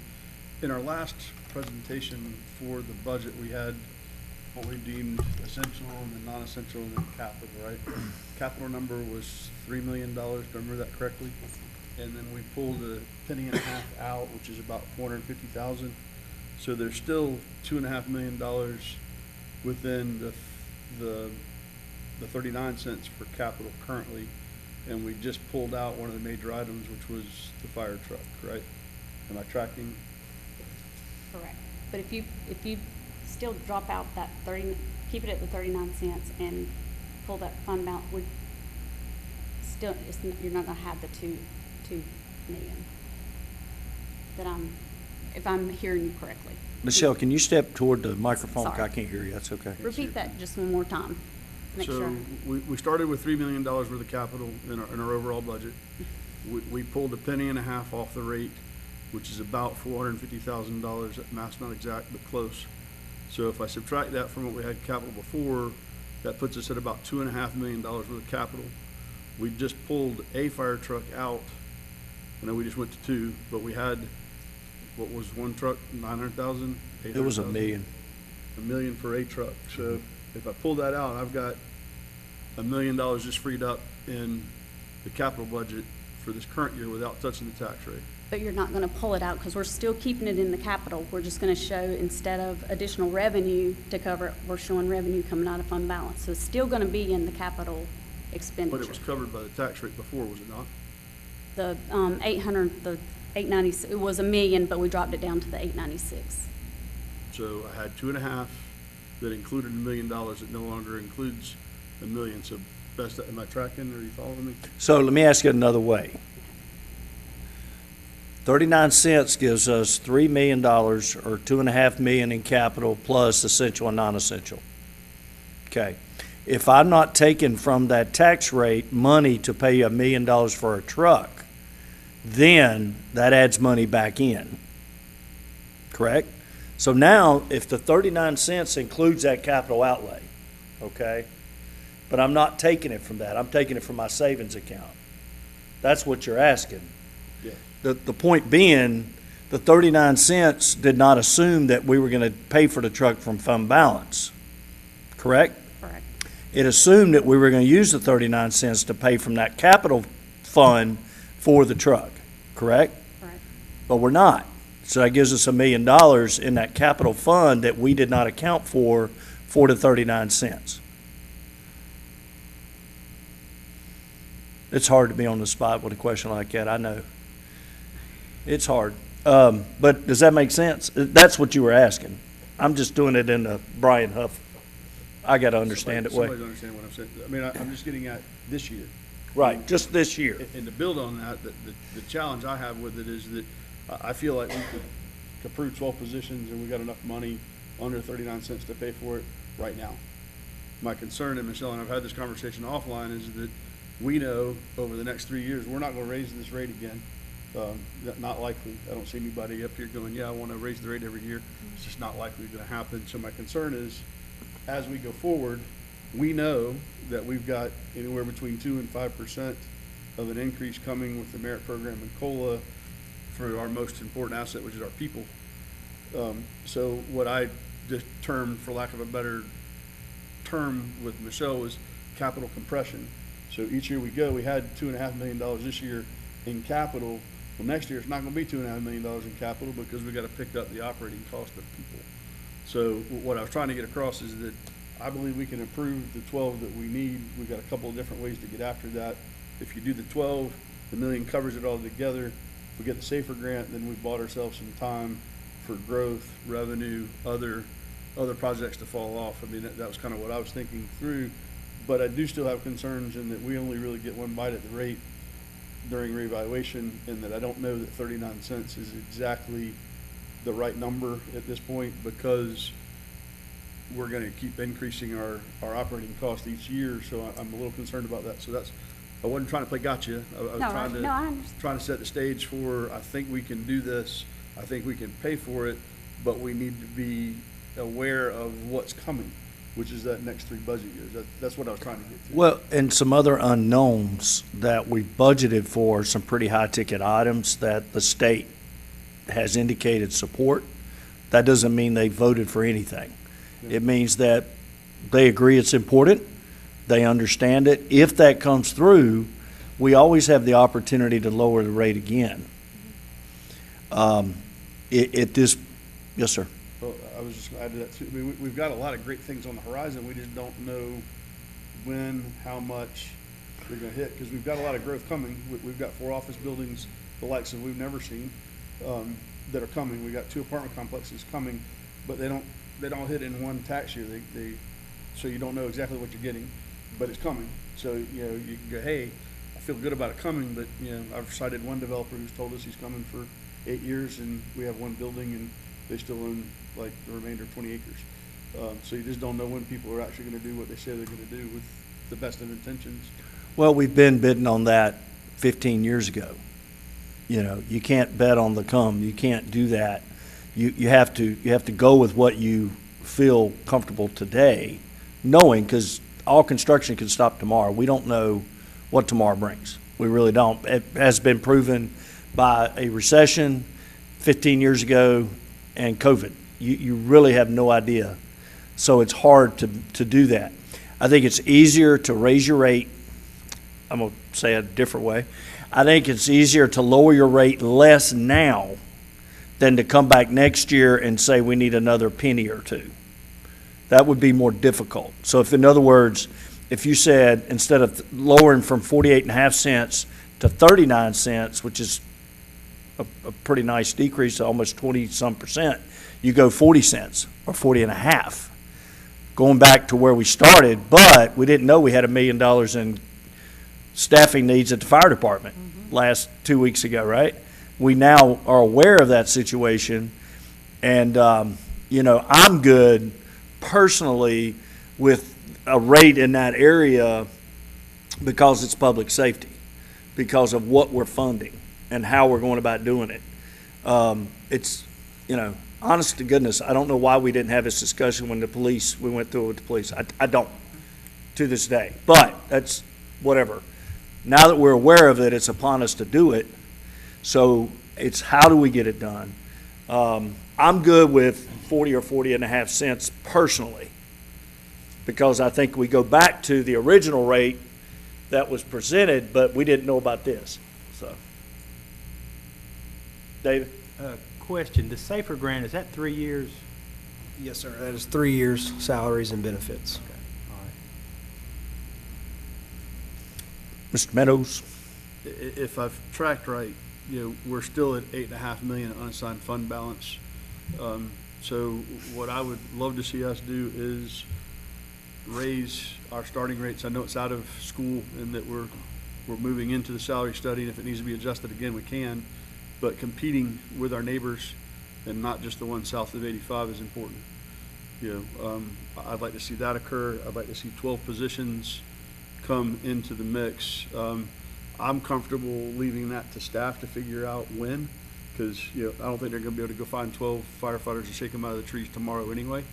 In our last presentation for the budget, we had what we deemed essential and then non-essential and then capital, right? Capital number was $3 million, do I remember that correctly? And then we pulled $1.50 out, which is about $450,000. So there's still $2.5 million within the 39 cents for capital currently. And we just pulled out one of the major items, which was the fire truck, right? Am I tracking? Correct. But if you still drop out that 30, keep it at the 39 cents and pull that fund balance, you're not gonna have the $2 million. If I'm hearing you correctly. Michelle, can you step toward the microphone? Sorry. I can't hear you. That's okay. Repeat that just one more time. Make So sure. we started with $3 million worth of capital in our overall budget. We pulled $0.015 off the rate, which is about $450,000. Math's not exact, but close. So if I subtract that from what we had capital before, that puts us at about $2.5 million worth of capital. We just pulled a fire truck out. I know we just went to 2, but we had, what was one truck, 900,000? It was $1 million. $1 million for a truck. So if I pull that out, I've got $1 million just freed up in the capital budget for this current year without touching the tax rate. But you're not gonna pull it out because we're still keeping it in the capital. We're just gonna show, instead of additional revenue to cover it, we're showing revenue coming out of fund balance. So it's still gonna be in the capital expenditure. But it was covered by the tax rate before, was it not? The 890, it was $1 million, but we dropped it down to the 896. So I had 2.5 that included $1 million that no longer includes $1 million. So best, am I tracking? Are you following me? So let me ask it another way. 39 cents gives us $3 million or $2.5 million in capital plus essential and non-essential. Okay. If I'm not taking from that tax rate money to pay $1 million for a truck, then that adds money back in. Correct? So now, if the 39 cents includes that capital outlay, okay, but I'm not taking it from that, I'm taking it from my savings account. That's what you're asking. Yeah. The point being, the 39 cents did not assume that we were going to pay for the truck from fund balance, correct? Correct. It assumed that we were going to use the 39 cents to pay from that capital fund for the truck, correct? Correct. But we're not. So that gives us $1 million in that capital fund that we did not account for the 39 cents. It's hard to be on the spot with a question like that, I know. It's hard. But does that make sense? That's what you were asking. I'm just doing it in the Brian Huff. I got to understand it way. Somebody understand what I'm saying. I mean, I'm just getting at this year. Right, just this year. And to build on that, the challenge I have with it is that I feel like we could approve 12 positions and we got enough money under 39 cents to pay for it right now. My concern, and Michelle and I've had this conversation offline, is that we know over the next 3 years, we're not going to raise this rate again. Not likely. I don't see anybody up here going, yeah, I want to raise the rate every year. It's just not likely going to happen. So my concern is, as we go forward, we know that we've got anywhere between 2 and 5% of an increase coming with the merit program and COLA for our most important asset, which is our people. So what I just termed, for lack of a better term with Michelle, was capital compression. So each year we go, we had $2.5 million this year in capital. Well, next year it's not going to be $2.5 million in capital because we got to pick up the operating cost of people. So what I was trying to get across is that I believe we can improve the 12 that we need. We've got a couple of different ways to get after that. If you do the 12, the $1 million covers it all together. We get the SAFER grant, then we've bought ourselves some time for growth, revenue, other projects to fall off. I mean, that was kind of what I was thinking through. But I do still have concerns in that we only really get one bite at the rate during reevaluation, and that I don't know that 39 cents is exactly the right number at this point, because we're gonna keep increasing our operating cost each year, so I'm a little concerned about that. So that's, I wasn't trying to play gotcha. I was No, trying to, no, I understand. trying to set the stage for, I think we can do this, I think we can pay for it, but we need to be aware of what's coming, which is that next 3 budget years. That's what I was trying to get to. Well, and some other unknowns that we budgeted for, some pretty high-ticket items that the state has indicated support. That doesn't mean they voted for anything. It means that they agree it's important, they understand it. If that comes through, we always have the opportunity to lower the rate again. Yes, sir. Well, I was just gonna add to that too. I mean, we've got a lot of great things on the horizon. We just don't know when, how much they're gonna hit, because we've got a lot of growth coming. We've got 4 office buildings, the likes of we've never seen, that are coming. We got 2 apartment complexes coming, but they don't hit in one tax year. So you don't know exactly what you're getting, but it's coming. So, you know, you can go, hey, I feel good about it coming, but, you know, I've cited one developer who's told us he's coming for 8 years, and we have 1 building, and they still own like the remainder of 20 acres. So you just don't know when people are actually gonna do what they say they're gonna do with the best of intentions. Well, we've been bidding on that 15 years ago. You know, you can't bet on the come. You can't do that. You have to go with what you feel comfortable today, knowing, because all construction can stop tomorrow. We don't know what tomorrow brings. We really don't. It has been proven by a recession 15 years ago and COVID. You really have no idea. So it's hard to do that. I think it's easier to raise your rate. I'm going to say it a different way. I think it's easier to lower your rate less now than to come back next year and say we need another penny or 2. That would be more difficult. So if, in other words, if you said instead of lowering from 48.5 cents to 39 cents, which is a pretty nice decrease, almost 20-some%, you go 40 cents or 40.5, going back to where we started, but we didn't know we had $1 million in staffing needs at the fire department last 2 weeks ago, right? We now are aware of that situation, and, you know, I'm good personally with a rate in that area because it's public safety, because of what we're funding and how we're going about doing it. It's, you know, honest to goodness, I don't know why we didn't have this discussion when we went through it with the police. I don't, to this day, but that's whatever. Now that we're aware of it, it's upon us to do it. So it's how do we get it done? I'm good with 40 or 40.5 cents personally, because I think we go back to the original rate that was presented, but we didn't know about this. So, David? Question, the SAFER grant, is that 3 years? Yes, sir. That is 3 years, salaries and benefits. Okay, all right. Mr. Meadows? If I've tracked right, you know, we're still at 8.5 million unassigned fund balance. So what I would love to see us do is raise our starting rates. I know it's out of school and that we're moving into the salary study, and if it needs to be adjusted again, we can. But competing with our neighbors and not just the one south of 85 is important. You know, I'd like to see that occur. I'd like to see 12 positions come into the mix. I'm comfortable leaving that to staff to figure out when, because, you know, I don't think they're going to be able to go find 12 firefighters and shake them out of the trees tomorrow anyway.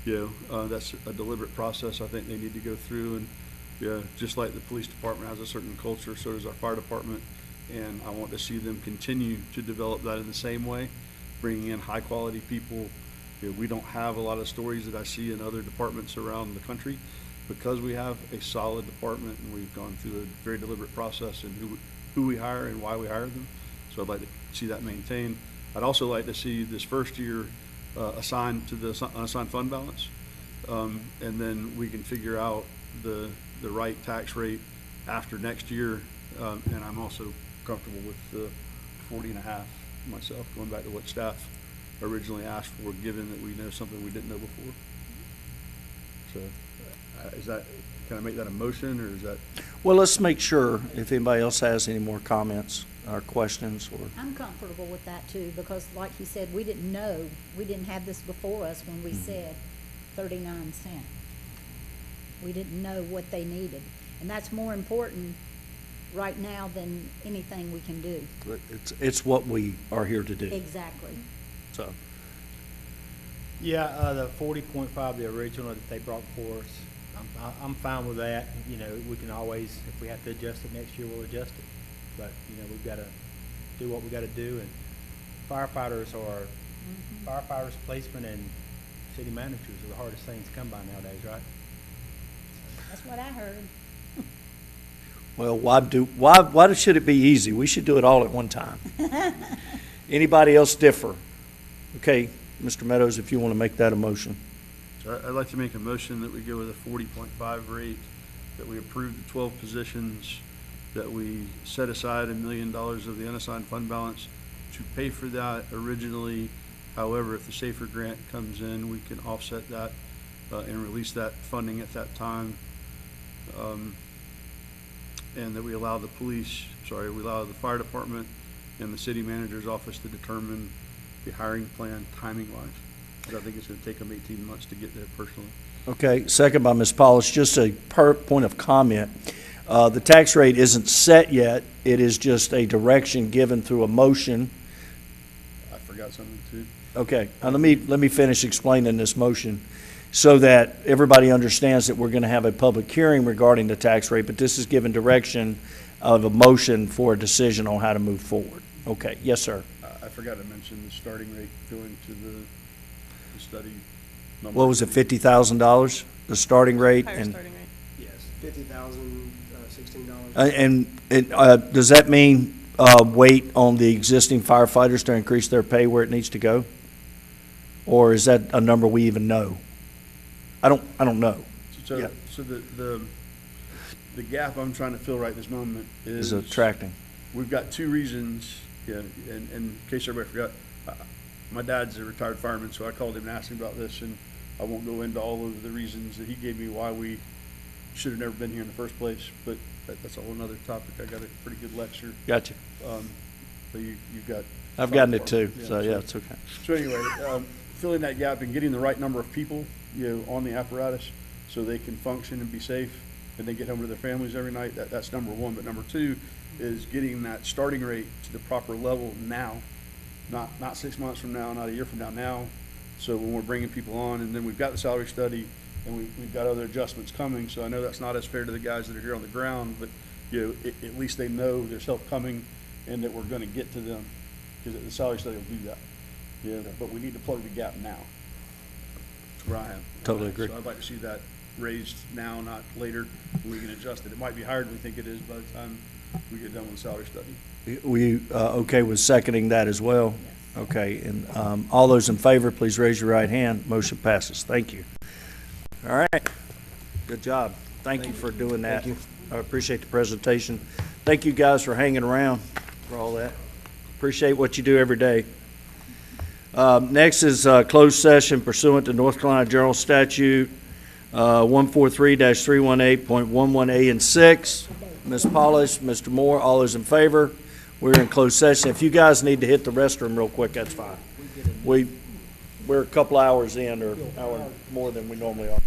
You know, that's a deliberate process I think they need to go through. And, yeah, just like the police department has a certain culture, so does our fire department. And I want to see them continue to develop that in the same way, bringing in high-quality people. You know, we don't have a lot of stories that I see in other departments around the country, because we have a solid department and we've gone through a very deliberate process in who we hire and why we hire them. So I'd like to see that maintained. I'd also like to see this first year assigned to the unassigned fund balance, and then we can figure out the right tax rate after next year. And I'm also comfortable with the 40.5 myself, going back to what staff originally asked for, given that we know something we didn't know before. So is that, can I make that a motion, or is that? Well, let's make sure if anybody else has any more comments or questions or. I'm comfortable with that too, because like he said, we didn't know, we didn't have this before us when we said 39¢. We didn't know what they needed. And that's more important right now than anything we can do. But it's what we are here to do, Exactly. so. Yeah, the 40.5, the original that they brought for us, I'm fine with that. You know, we can always, if we have to adjust it next year, we'll adjust it. But, you know, we've got to do what we got to do, and firefighters, policemen, and city managers are the hardest things to come by nowadays, right? That's what I heard. Well, why should it be easy? We should do it all at one time. Anybody else differ? Okay, Mr. Meadows, if you want to make that a motion. So I'd like to make a motion that we go with a 40.5 rate, that we approve the 12 positions, that we set aside $1 million of the unassigned fund balance to pay for that originally. However, if the SAFER grant comes in, we can offset that and release that funding at that time. And that we allow the fire department and the city manager's office to determine the hiring plan timing-wise. Because I think it's going to take them 18 months to get there personally. Okay, second by Ms. Polish. Just a point of comment. The tax rate isn't set yet. It is just a direction given through a motion. I forgot something too. Okay, let me finish explaining this motion so that everybody understands that we're going to have a public hearing regarding the tax rate, but this is given direction of a motion for a decision on how to move forward. Okay, yes, sir. I forgot to mention the starting rate going to the study number. What was it, $50,000, the starting rate? Higher And starting rate. Yes, $50,000, $16. and does that mean wait on the existing firefighters to increase their pay where it needs to go? Or is that a number we even know? I don't know. So, Yeah. so the gap I'm trying to fill right this moment Is is attracting. we've got two reasons, and in case everybody forgot, my dad's a retired fireman, so I called him and asked him about this, and I won't go into all of the reasons that he gave me why we should have never been here in the first place, but that's a whole nother topic. I got a pretty good lecture. Gotcha. So you've got. I've gotten it too, so yeah, it's okay. So anyway, filling that gap and getting the right number of people, on the apparatus so they can function and be safe and they get home to their families every night, that's number one. But number two is getting that starting rate to the proper level now, not 6 months from now, not a year from now. So when we're bringing people on, and then we've got the salary study and we've got other adjustments coming. So I know that's not as fair to the guys that are here on the ground, but at least they know there's help coming and that we're going to get to them, because the salary study will do that. But we need to plug the gap now. That's where I am. Totally agree. So I'd like to see that raised now, not later, when we can adjust it. It might be higher than we think it is by the time we get done with the salary study. We okay with seconding that as well? Okay, and all those in favor, please raise your right hand. Motion passes. Thank you. All right. Good job. Thank you for doing that. Thank you. I appreciate the presentation. Thank you guys for hanging around for all that. Appreciate what you do every day. Next is closed session pursuant to North Carolina General Statute 143-318.11A and 6. Ms. Polish, Mr. Moore, all those in favor? We're in closed session. If you guys need to hit the restroom real quick, that's fine. We're a couple hours in, or an hour more than we normally are.